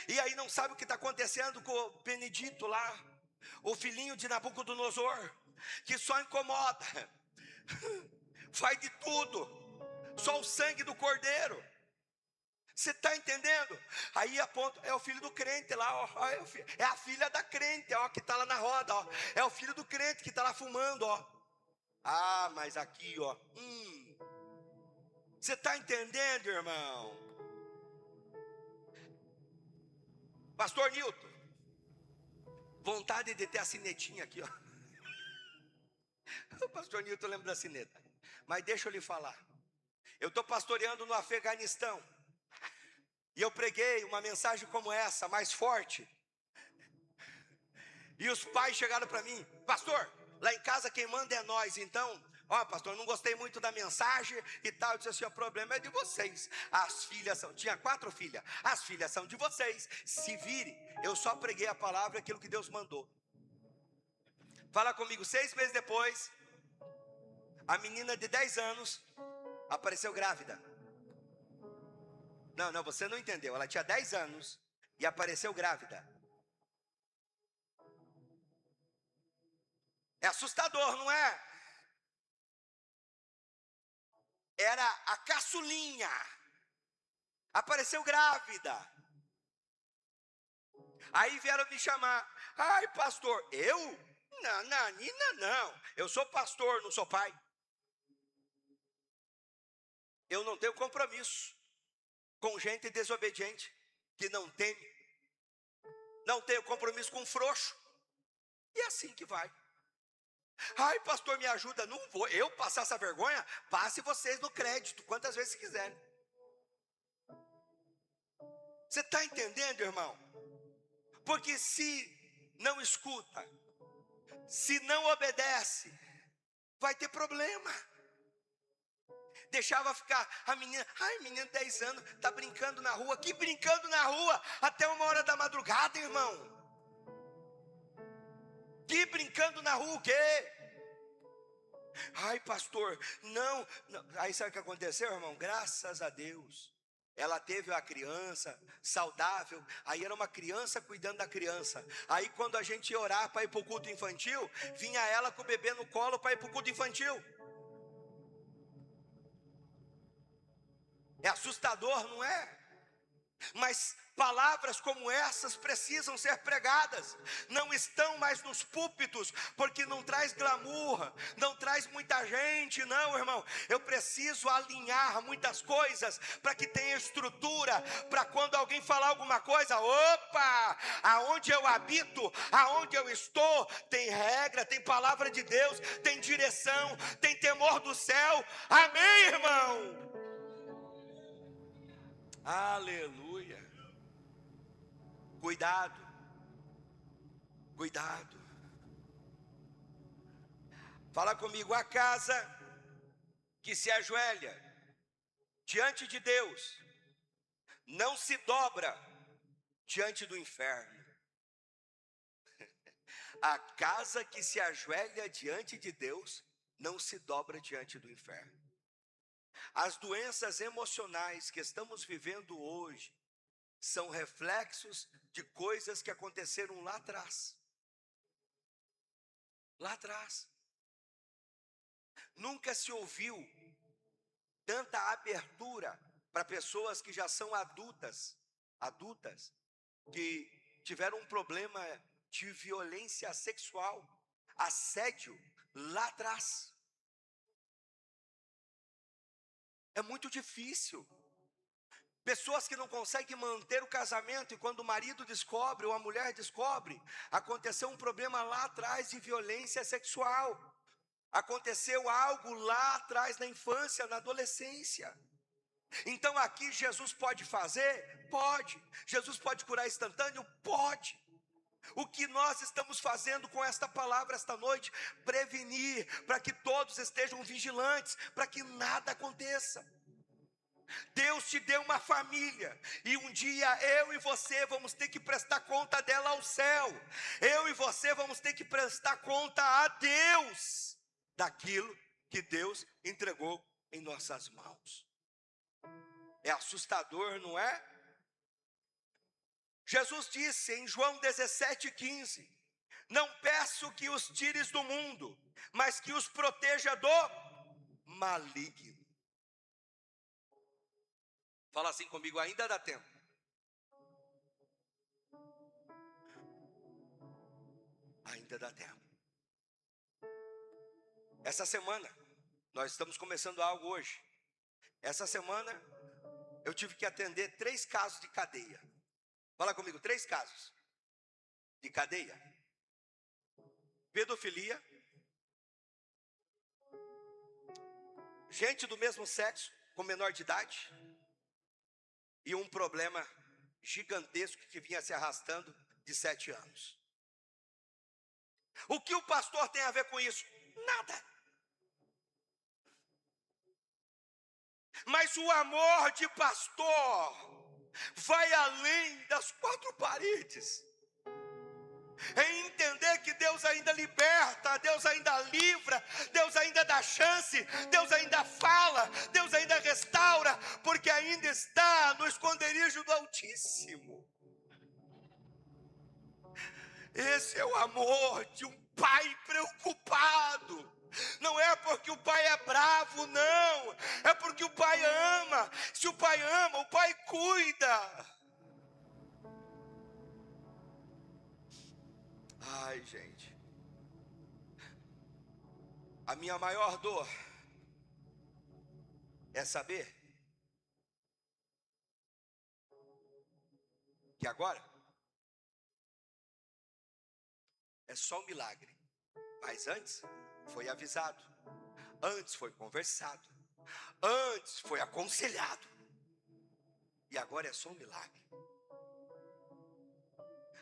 e aí não sabe o que está acontecendo com o Benedito lá, o filhinho de Nabucodonosor, que só incomoda, faz de tudo, só o sangue do cordeiro. Você está entendendo? Aí aponta, é o filho do crente lá, ó, é a filha da crente, ó, que está lá na roda, ó, é o filho do crente que está lá fumando, ó. Ah, mas aqui, ó, você está entendendo, irmão? Pastor Nilton, vontade de ter a sinetinha aqui, ó. O pastor Nilton lembra da sineta, mas deixa eu lhe falar. Eu estou pastoreando no Afeganistão. E eu preguei uma mensagem como essa, mais forte. E os pais chegaram para mim: pastor, lá em casa quem manda é nós. Então, ó, pastor, não gostei muito da mensagem e tal. Eu disse assim: o problema é de vocês. As filhas tinha 4 filhas. As filhas são de vocês. Se vire, eu só preguei a palavra, aquilo que Deus mandou. Fala comigo, 6 meses depois, a menina de 10 anos apareceu grávida. Não, você não entendeu. Ela tinha 10 anos e apareceu grávida. É assustador, não é? Era a caçulinha. Apareceu grávida. Aí vieram me chamar. Ai, pastor, eu? Não, Nina, não. Eu sou pastor, não sou pai. Eu não tenho compromisso com gente desobediente, que não teme. Não tenho compromisso com frouxo. E é assim que vai. Ai, pastor, me ajuda. Não vou eu passar essa vergonha. Passe vocês no crédito, quantas vezes quiserem. Você está entendendo, irmão? Porque se não escuta, se não obedece, vai ter problema. Deixava ficar a menina, ai, menino 10 anos, tá brincando na rua. Que brincando na rua até 1 hora da madrugada, irmão? Que brincando na rua o quê? Ai, pastor, não. Aí sabe o que aconteceu, irmão? Graças a Deus. Ela teve a criança saudável. Aí era uma criança cuidando da criança. Aí quando a gente ia orar para ir para o culto infantil, vinha ela com o bebê no colo para ir para o culto infantil. É assustador, não é? Mas palavras como essas precisam ser pregadas. Não estão mais nos púlpitos, porque não traz glamour, não traz muita gente, não, irmão. Eu preciso alinhar muitas coisas para que tenha estrutura, para quando alguém falar alguma coisa, opa, aonde eu habito, aonde eu estou, tem regra, tem palavra de Deus, tem direção, tem temor do céu. Amém, irmão? Aleluia. Cuidado, cuidado. Fala comigo, a casa que se ajoelha diante de Deus não se dobra diante do inferno. A casa que se ajoelha diante de Deus não se dobra diante do inferno. As doenças emocionais que estamos vivendo hoje são reflexos de coisas que aconteceram lá atrás. Lá atrás. Nunca se ouviu tanta abertura para pessoas que já são adultas, que tiveram um problema de violência sexual, assédio, lá atrás. É muito difícil. Pessoas que não conseguem manter o casamento e quando o marido descobre ou a mulher descobre, aconteceu um problema lá atrás de violência sexual. Aconteceu algo lá atrás na infância, na adolescência. Então aqui Jesus pode fazer? Pode. Jesus pode curar instantâneo? Pode. O que nós estamos fazendo com esta palavra esta noite? Prevenir, para que todos estejam vigilantes, para que nada aconteça. Deus te deu uma família, e um dia eu e você vamos ter que prestar conta dela ao céu. Eu e você vamos ter que prestar conta a Deus, daquilo que Deus entregou em nossas mãos. É assustador, não é? Jesus disse em João 17,15: não peço que os tires do mundo, mas que os proteja do maligno. Fala assim comigo, ainda dá tempo. Ainda dá tempo. Essa semana, nós estamos começando algo hoje. Essa semana, eu tive que atender 3 casos de cadeia. Fala comigo, 3 casos de cadeia. Pedofilia, gente do mesmo sexo com menor de idade, e um problema gigantesco que vinha se arrastando de 7 anos. O que o pastor tem a ver com isso? Nada. Mas o amor de pastor vai além das 4 paredes. É entender que Deus ainda liberta, Deus ainda livra, Deus ainda dá chance, Deus ainda fala, Deus ainda restaura, porque ainda está no esconderijo do Altíssimo. Esse é o amor de um pai preocupado. Não é porque o pai é bravo, não. É porque o pai ama. Se o pai ama, o pai cuida. Ai, gente. A minha maior dor é saber que agora é só um milagre. Mas antes foi avisado, antes foi conversado, antes foi aconselhado, e agora é só um milagre.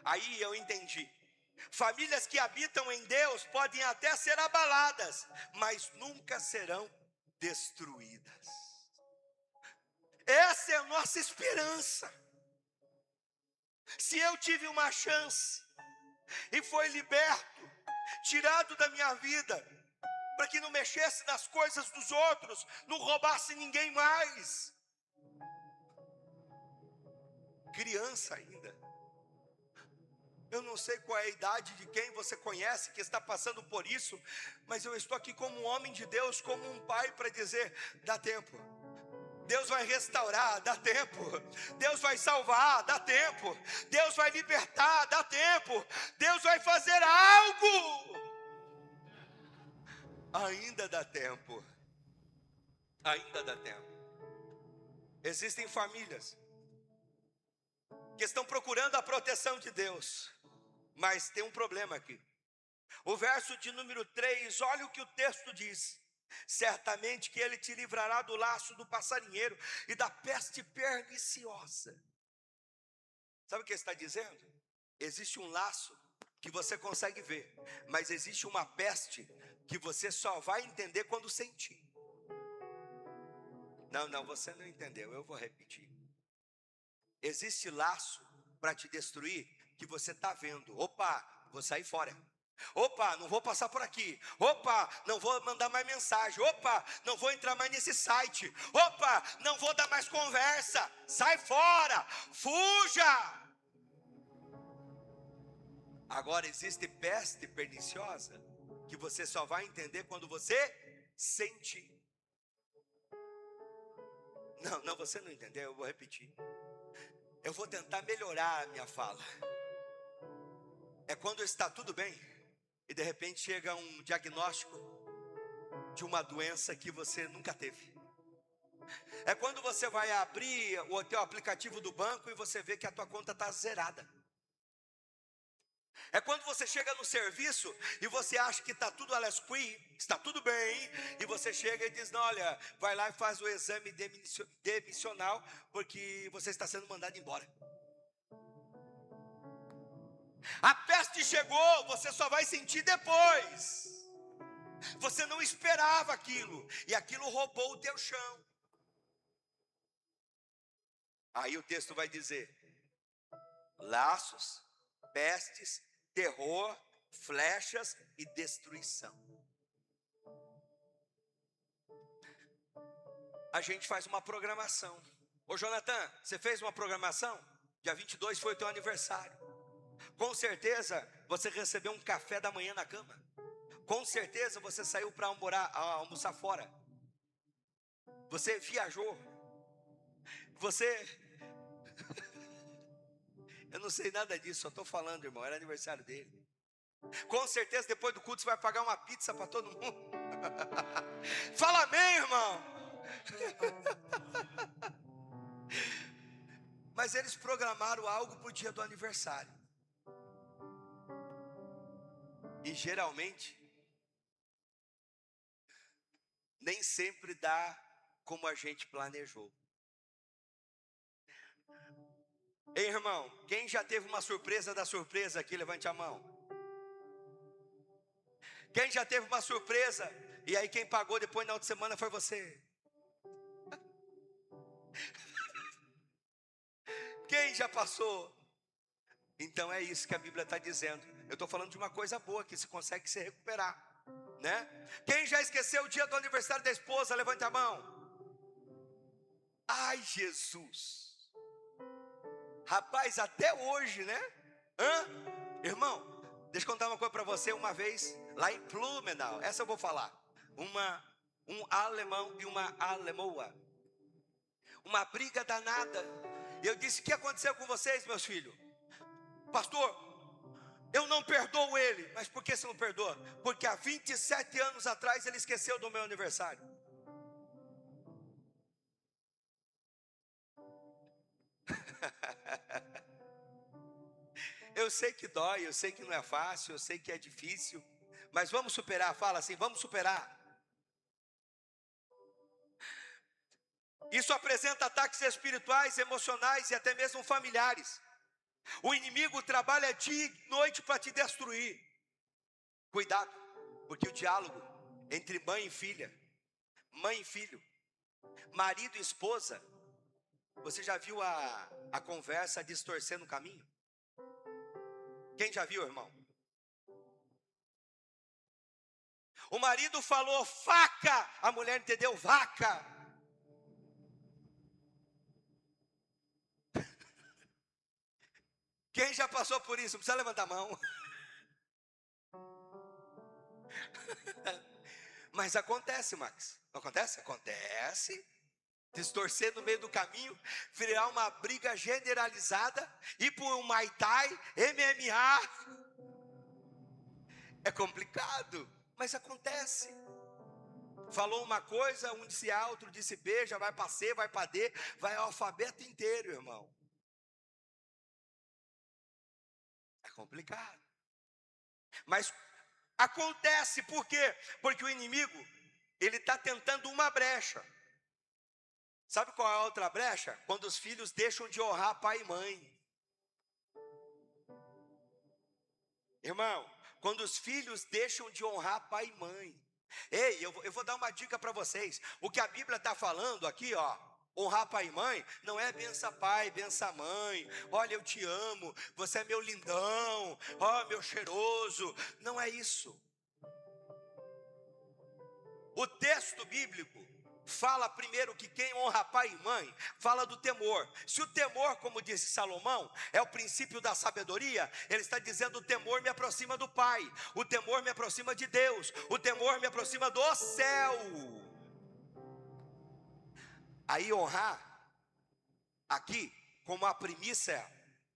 Aí eu entendi. Famílias que habitam em Deus podem até ser abaladas, mas nunca serão destruídas. Essa é a nossa esperança. Se eu tive uma chance e foi liberto, tirado da minha vida, para que não mexesse nas coisas dos outros, não roubasse ninguém mais. Criança ainda. Eu não sei qual é a idade de quem você conhece que está passando por isso, mas eu estou aqui como um homem de Deus, como um pai, para dizer: dá tempo. Deus vai restaurar, dá tempo. Deus vai salvar, dá tempo. Deus vai libertar, dá tempo. Deus vai fazer algo. Ainda dá tempo. Ainda dá tempo. Existem famílias que estão procurando a proteção de Deus, mas tem um problema aqui. O verso de número 3, olha o que o texto diz: certamente que ele te livrará do laço do passarinheiro e da peste perniciosa. Sabe o que ele está dizendo? Existe um laço que você consegue ver, mas existe uma peste que você só vai entender quando sentir. Não, você não entendeu, eu vou repetir. Existe laço para te destruir que você está vendo. Opa, vou sair fora. Opa, não vou passar por aqui. Opa, não vou mandar mais mensagem. Opa, não vou entrar mais nesse site. Opa, não vou dar mais conversa. Sai fora, fuja. Agora existe peste perniciosa que você só vai entender quando você sentir. Não, você não entendeu, eu vou repetir. Eu vou tentar melhorar a minha fala. É quando está tudo bem e de repente chega um diagnóstico de uma doença que você nunca teve. É quando você vai abrir o teu aplicativo do banco e você vê que a tua conta está zerada. É quando você chega no serviço e você acha que está tudo está tudo bem, e você chega e diz: não, olha, vai lá e faz o exame demissional, porque você está sendo mandado embora. A peste chegou, você só vai sentir depois. Você não esperava aquilo, e aquilo roubou o teu chão. Aí o texto vai dizer: laços, pestes, terror, flechas e destruição. A gente faz uma programação. Ô Jonathan, você fez uma programação? Dia 22 foi o teu aniversário. Com certeza você recebeu um café da manhã na cama. Com certeza você saiu para almoçar fora. Você viajou. Eu não sei nada disso, só estou falando, irmão, era aniversário dele. Com certeza depois do culto você vai pagar uma pizza para todo mundo. Fala amém, irmão. Mas eles programaram algo para o dia do aniversário. E geralmente nem sempre dá como a gente planejou. Ei, irmão, quem já teve uma surpresa da surpresa aqui, levante a mão. Quem já teve uma surpresa e aí quem pagou depois na outra semana foi você? Quem já passou? Então é isso que a Bíblia está dizendo. Eu estou falando de uma coisa boa que se consegue se recuperar, né? Quem já esqueceu o dia do aniversário da esposa, levante a mão. Ai, Jesus. Rapaz, até hoje, né? Irmão, deixa eu contar uma coisa para você. Uma vez, lá em Blumenau, essa eu vou falar. Um alemão e uma alemoa. Uma briga danada. E eu disse: o que aconteceu com vocês, meus filhos? Pastor, eu não perdoo ele. Mas por que você não perdoa? Porque há 27 anos atrás ele esqueceu do meu aniversário. Eu sei que dói, eu sei que não é fácil, eu sei que é difícil, mas vamos superar. Fala assim: vamos superar. Isso apresenta ataques espirituais, emocionais e até mesmo familiares. O inimigo trabalha dia e noite para te destruir. Cuidado, porque o diálogo entre mãe e filha mãe e filho, marido e esposa. Você já viu a conversa distorcendo o caminho? Quem já viu, irmão? O marido falou faca, a mulher entendeu vaca. Quem já passou por isso? Não precisa levantar a mão. Mas acontece, Max. Não acontece? Acontece. Distorcer no meio do caminho, virar uma briga generalizada, ir para um Muay Thai, MMA. É complicado, mas acontece. Falou uma coisa, um disse A, outro disse B, já vai para C, vai para D, vai ao alfabeto inteiro, irmão. É complicado. Mas acontece, por quê? Porque o inimigo, ele está tentando uma brecha. Sabe qual é a outra brecha? Quando os filhos deixam de honrar pai e mãe. Irmão, quando os filhos deixam de honrar pai e mãe. Ei, eu vou dar uma dica para vocês. O que a Bíblia está falando aqui, ó. Honrar pai e mãe não é bença pai, bença mãe. Olha, eu te amo, você é meu lindão, ó, meu cheiroso. Não é isso. O texto bíblico fala primeiro que quem honra pai e mãe, fala do temor. Se o temor, como disse Salomão, é o princípio da sabedoria, ele está dizendo: o temor me aproxima do Pai, o temor me aproxima de Deus, o temor me aproxima do céu. Aí honrar, aqui, como a primícia,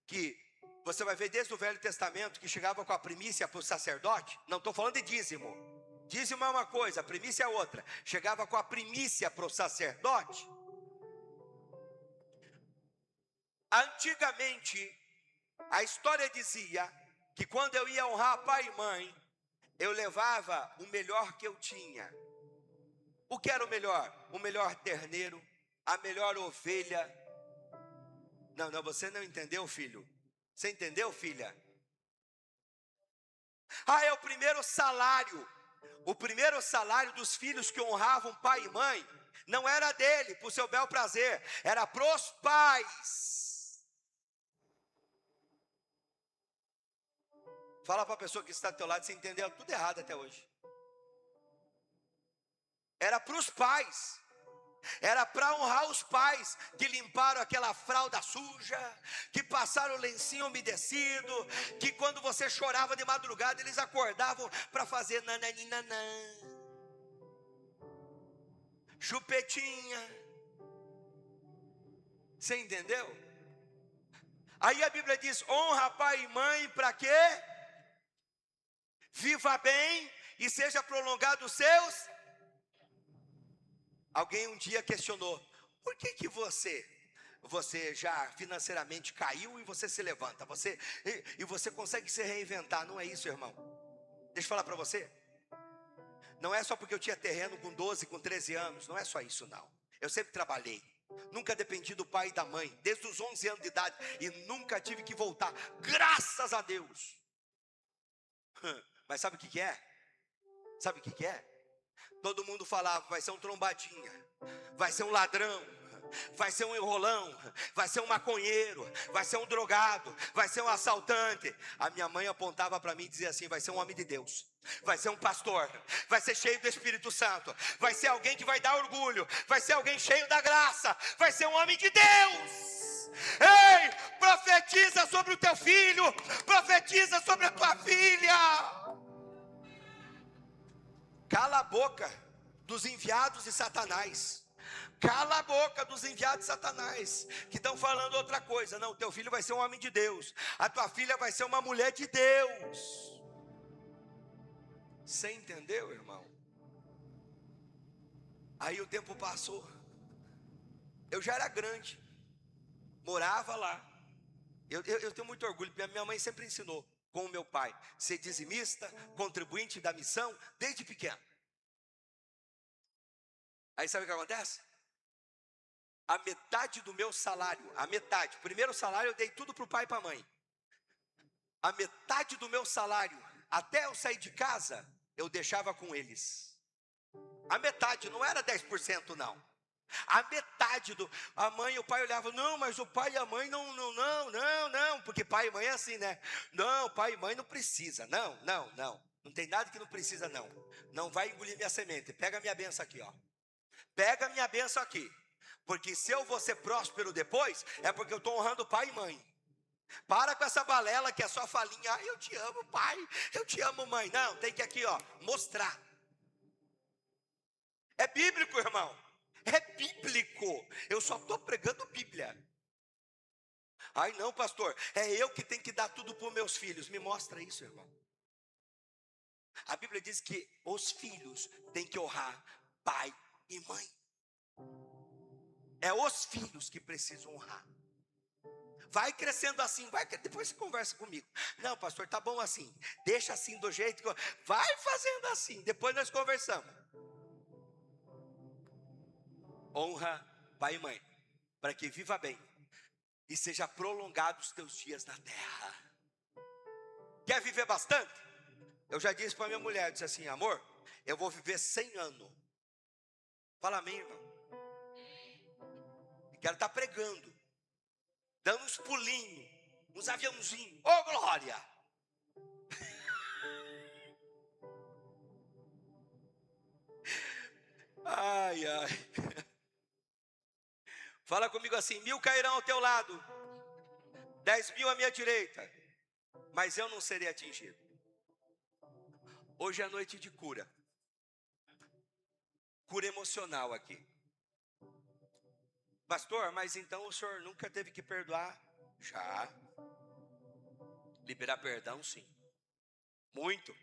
que você vai ver desde o Velho Testamento, que chegava com a primícia para o sacerdote. Não estou falando de dízimo. Dízimo é uma coisa, a primícia é outra. Chegava com a primícia para o sacerdote. Antigamente, a história dizia que quando eu ia honrar pai e mãe, eu levava o melhor que eu tinha. O que era o melhor? O melhor terneiro, a melhor ovelha. Não, você não entendeu, filho. Você entendeu, filha? É o primeiro salário. O primeiro salário dos filhos que honravam pai e mãe não era dele, por seu bel prazer, era pros pais. Fala para a pessoa que está do teu lado, você entendeu tudo errado até hoje. Era para os pais. Era para honrar os pais que limparam aquela fralda suja, que passaram o lencinho umedecido, que quando você chorava de madrugada, eles acordavam para fazer nananinanã, chupetinha. Você entendeu? Aí a Bíblia diz: honra pai e mãe para quê? Viva bem e seja prolongado os seus. Alguém um dia questionou: por que você já financeiramente caiu e você se levanta, e você consegue se reinventar? Não é isso, irmão. Deixa eu falar para você. Não é só porque eu tinha terreno com 12, com 13 anos. Não é só isso, não. Eu sempre trabalhei. Nunca dependi do pai e da mãe, desde os 11 anos de idade, e nunca tive que voltar, graças a Deus. Mas sabe o que é? Sabe o que é? Todo mundo falava: vai ser um trombadinha, vai ser um ladrão, vai ser um enrolão, vai ser um maconheiro, vai ser um drogado, vai ser um assaltante. A minha mãe apontava para mim e dizia assim: vai ser um homem de Deus, vai ser um pastor, vai ser cheio do Espírito Santo, vai ser alguém que vai dar orgulho, vai ser alguém cheio da graça, vai ser um homem de Deus. Ei, profetiza sobre o teu filho, profetiza sobre a tua filha. Cala a boca dos enviados de Satanás. Cala a boca dos enviados de Satanás, que estão falando outra coisa. Não, teu filho vai ser um homem de Deus, a tua filha vai ser uma mulher de Deus. Você entendeu, irmão? Aí o tempo passou. Eu já era grande, morava lá. Eu tenho muito orgulho, porque a minha mãe sempre ensinou, com o meu pai, ser dizimista, contribuinte da missão, desde pequeno. Aí sabe o que acontece? A metade do meu salário, o primeiro salário eu dei tudo para o pai e para a mãe. A metade do meu salário, até eu sair de casa, eu deixava com eles. A metade, não era 10% não. A metade a mãe e o pai olhavam, não, mas o pai e a mãe não, porque pai e mãe é assim, né? Não, pai e mãe não precisa, não tem nada que não precisa não. Não vai engolir minha semente, pega minha benção aqui, ó. Pega minha benção aqui, porque se eu vou ser próspero depois, é porque eu estou honrando pai e mãe. Para com essa balela que é só falinha, eu te amo pai, eu te amo mãe. Não, tem que aqui ó, mostrar. É bíblico, irmão. É bíblico. Eu só estou pregando Bíblia. Ai não, pastor, é eu que tenho que dar tudo para os meus filhos. Me mostra isso, irmão. A Bíblia diz que os filhos têm que honrar pai e mãe. É os filhos que precisam honrar. Vai crescendo assim, depois você conversa comigo. Não, pastor, tá bom assim. Deixa assim do jeito que vai fazendo assim, depois nós conversamos. Honra pai e mãe, para que viva bem e seja prolongado os teus dias na terra. Quer viver bastante? Eu já disse para minha mulher, disse assim, amor, eu vou viver 100 anos. Fala amém, irmão. E quero estar pregando, dando uns pulinhos, uns aviãozinhos. Ô glória! Ai, ai. Fala comigo assim, 1000 cairão ao teu lado, 10.000 à minha direita, mas eu não serei atingido. Hoje é noite de cura. Cura emocional aqui. Pastor, mas então o senhor nunca teve que perdoar? Já. Liberar perdão, sim. Muito.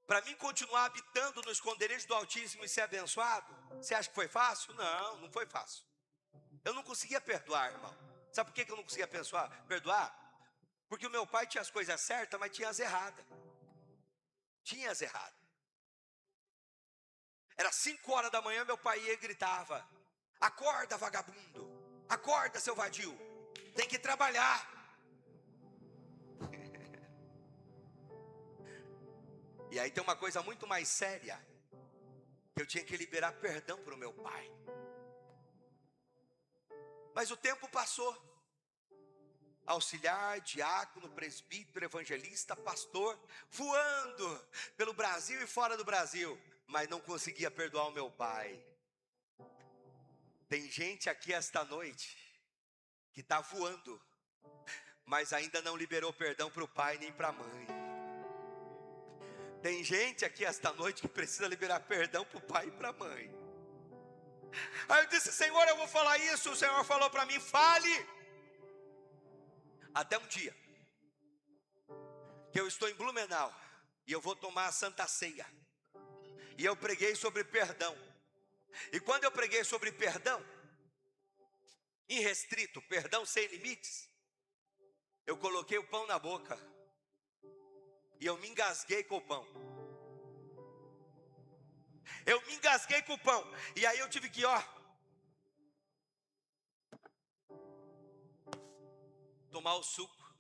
Para mim continuar habitando no esconderijo do Altíssimo e ser abençoado, você acha que foi fácil? Não, não foi fácil. Eu não conseguia perdoar, irmão. Sabe por que eu não conseguia perdoar? Porque o meu pai tinha as coisas certas, mas tinha as erradas. Tinha as erradas. Era 5 horas da manhã, meu pai ia e gritava, acorda vagabundo, acorda seu vadio, tem que trabalhar. E aí tem uma coisa muito mais séria, que eu tinha que liberar perdão para o meu pai. Mas o tempo passou. Auxiliar, diácono, presbítero, evangelista, pastor, voando pelo Brasil e fora do Brasil, mas não conseguia perdoar o meu pai. Tem gente aqui esta noite que está voando, mas ainda não liberou perdão para o pai nem para a mãe. Tem gente aqui esta noite que precisa liberar perdão para o pai e para a mãe. Aí eu disse, Senhor, eu vou falar isso. O Senhor falou para mim, fale. Até um dia que eu estou em Blumenau e eu vou tomar a Santa Ceia, e eu preguei sobre perdão. E quando eu preguei sobre perdão irrestrito, perdão sem limites, eu coloquei o pão na boca e eu me engasguei com o pão. Eu me engasguei com o pão. E aí eu tive que, tomar o suco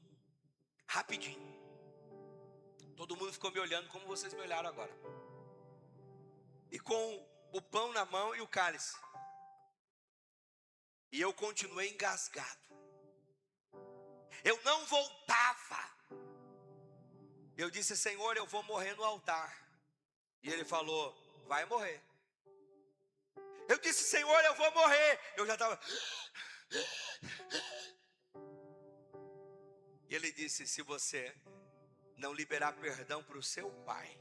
rapidinho. Todo mundo ficou me olhando como vocês me olharam agora. E com o pão na mão e o cálice. E eu continuei engasgado. Eu não voltava. Eu disse, Senhor, eu vou morrer no altar. E ele falou, vai morrer. Eu disse, Senhor, eu vou morrer. Eu já estava. E ele disse, se você não liberar perdão para o seu pai,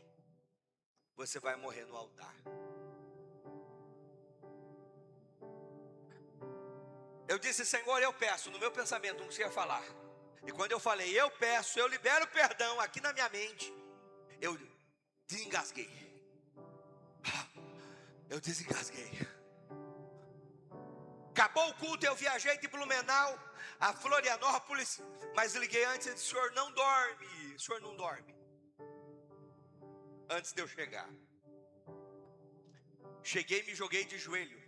você vai morrer no altar. Eu disse, Senhor, eu peço, no meu pensamento, não conseguia falar. E quando eu falei, eu peço, eu libero perdão, aqui na minha mente, eu desengasguei. Eu desengasguei. Acabou o culto, eu viajei de Blumenau a Florianópolis, mas liguei antes e disse, senhor não dorme, o senhor não dorme. Antes de eu chegar. Cheguei e me joguei de joelho.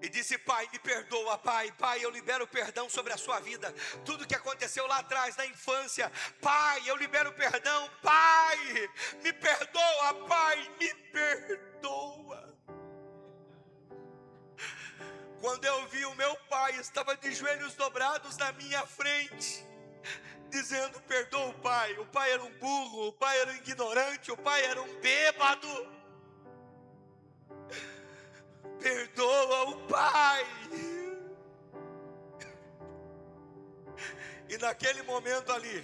E disse: Pai, me perdoa, Pai, Pai, eu libero perdão sobre a sua vida, tudo que aconteceu lá atrás, na infância, Pai, eu libero perdão, Pai, me perdoa, Pai, me perdoa. Quando eu vi, o meu pai estava de joelhos dobrados na minha frente, dizendo: perdoa o pai era um burro, o pai era um ignorante, o pai era um bêbado. Perdoa o pai. E naquele momento ali,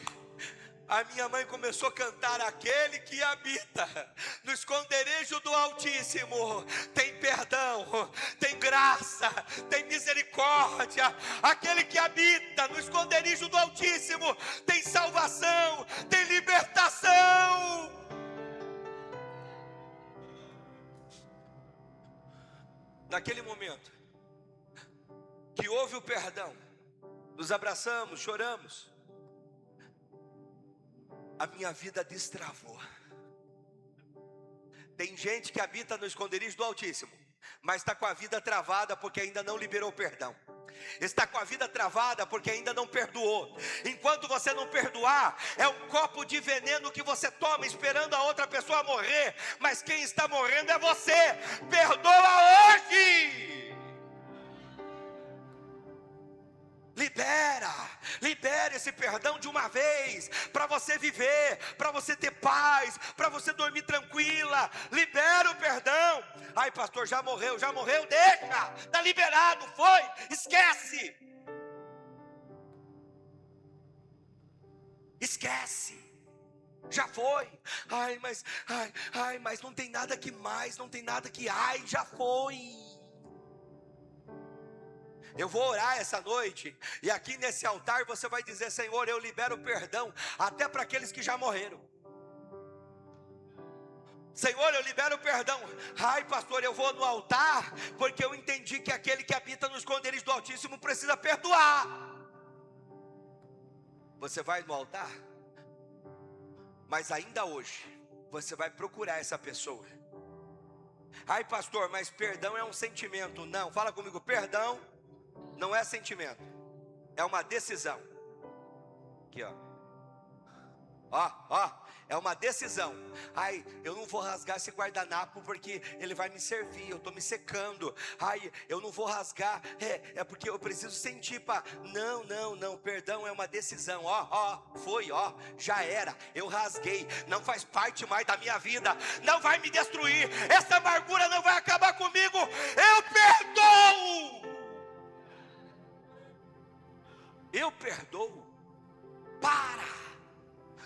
a minha mãe começou a cantar: aquele que habita no esconderijo do Altíssimo tem perdão, tem graça, tem misericórdia. Aquele que habita no esconderijo do Altíssimo tem salvação, tem libertação. Naquele momento que houve o perdão, nos abraçamos, choramos, a minha vida destravou. Tem gente que habita no esconderijo do Altíssimo, mas está com a vida travada porque ainda não liberou perdão. Está com a vida travada porque ainda não perdoou. Enquanto você não perdoar, é um copo de veneno que você toma esperando a outra pessoa morrer, mas quem está morrendo é você. Perdoa hoje. Libera esse perdão de uma vez, para você viver, para você ter paz, para você dormir tranquila. Libera o perdão. Ai, pastor, já morreu, deixa, está liberado, foi, esquece. Já foi. Mas não tem nada que mais, não tem nada que, já foi. Eu vou orar essa noite, e aqui nesse altar você vai dizer: Senhor, eu libero perdão até para aqueles que já morreram. Senhor, eu libero perdão. Ai, pastor, eu vou no altar porque eu entendi que aquele que habita no esconderijo do Altíssimo precisa perdoar. Você vai no altar, mas ainda hoje você vai procurar essa pessoa. Ai, pastor, mas perdão é um sentimento. Não, fala comigo: perdão não é sentimento, é uma decisão. Aqui, é uma decisão. Ai, eu não vou rasgar esse guardanapo porque ele vai me servir, eu estou me secando. Ai, eu não vou rasgar, é porque eu preciso sentir para. Não, perdão é uma decisão. Foi, já era, eu rasguei, não faz parte mais da minha vida, não vai me destruir, essa amargura não vai acabar comigo, eu perdoo. Eu perdoo. Para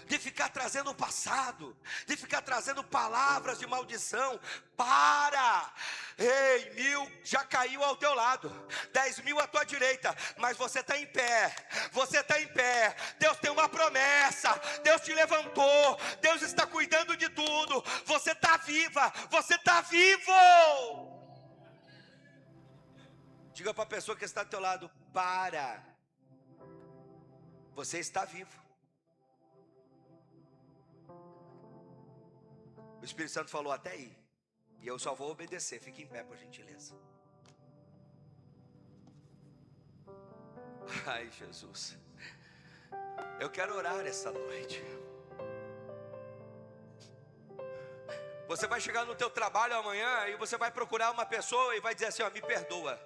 de ficar trazendo o passado, de ficar trazendo palavras de maldição. Para. Ei, 1000 já caiu ao teu lado, 10.000 à tua direita, mas você está em pé. Deus tem uma promessa, Deus te levantou, Deus está cuidando de tudo. Você está viva, você está vivo. Diga para a pessoa que está ao teu lado: para. Você está vivo. O Espírito Santo falou até aí, e eu só vou obedecer. Fique em pé, por gentileza. Ai, Jesus, eu quero orar essa noite. Você vai chegar no teu trabalho amanhã e você vai procurar uma pessoa e vai dizer assim: me perdoa.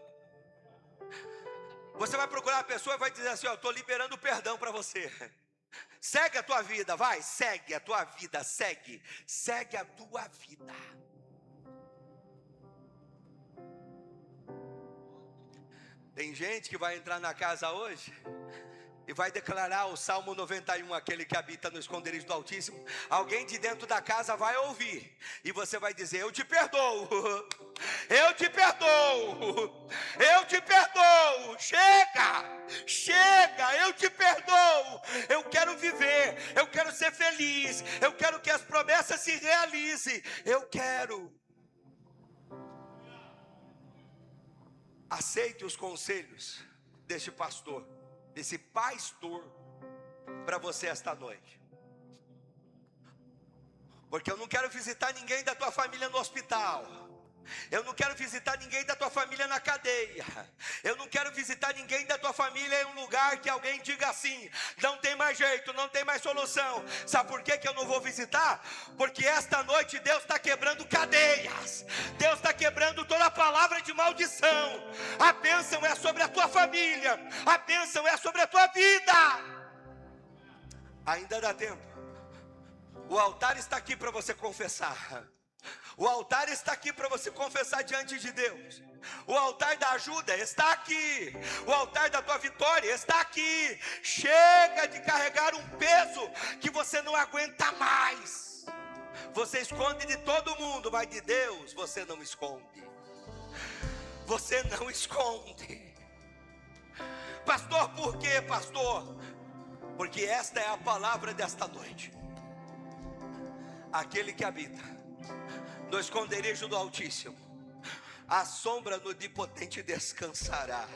Você vai procurar a pessoa e vai dizer assim: estou liberando perdão para você. Segue a tua vida, vai, segue a tua vida, segue a tua vida. Tem gente que vai entrar na casa hoje e vai declarar o Salmo 91, aquele que habita no esconderijo do Altíssimo. Alguém de dentro da casa vai ouvir, e você vai dizer: eu te perdoo, eu te perdoo, eu te perdoo. Chega, eu te perdoo. Eu quero viver, eu quero ser feliz, eu quero que as promessas se realizem. Eu quero. Aceite os conselhos deste pastor, desse pastor, para você esta noite. Porque eu não quero visitar ninguém da tua família no hospital. Eu não quero visitar ninguém da tua família na cadeia. Eu não quero visitar ninguém da tua família em um lugar que alguém diga assim: não tem mais jeito, não tem mais solução. Sabe por que eu não vou visitar? Porque esta noite Deus está quebrando cadeias. Deus está quebrando toda palavra de maldição. A bênção é sobre a tua família. A bênção é sobre a tua vida. Ainda dá tempo. O altar está aqui para você confessar. O altar está aqui para você confessar diante de Deus. O altar da ajuda está aqui. O altar da tua vitória está aqui. Chega de carregar um peso que você não aguenta mais. Você esconde de todo mundo, mas de Deus você não esconde. Você não esconde. Pastor, por quê, pastor? Porque esta é a palavra desta noite. Aquele que habita no esconderijo do Altíssimo, a sombra no Onipotente descansará.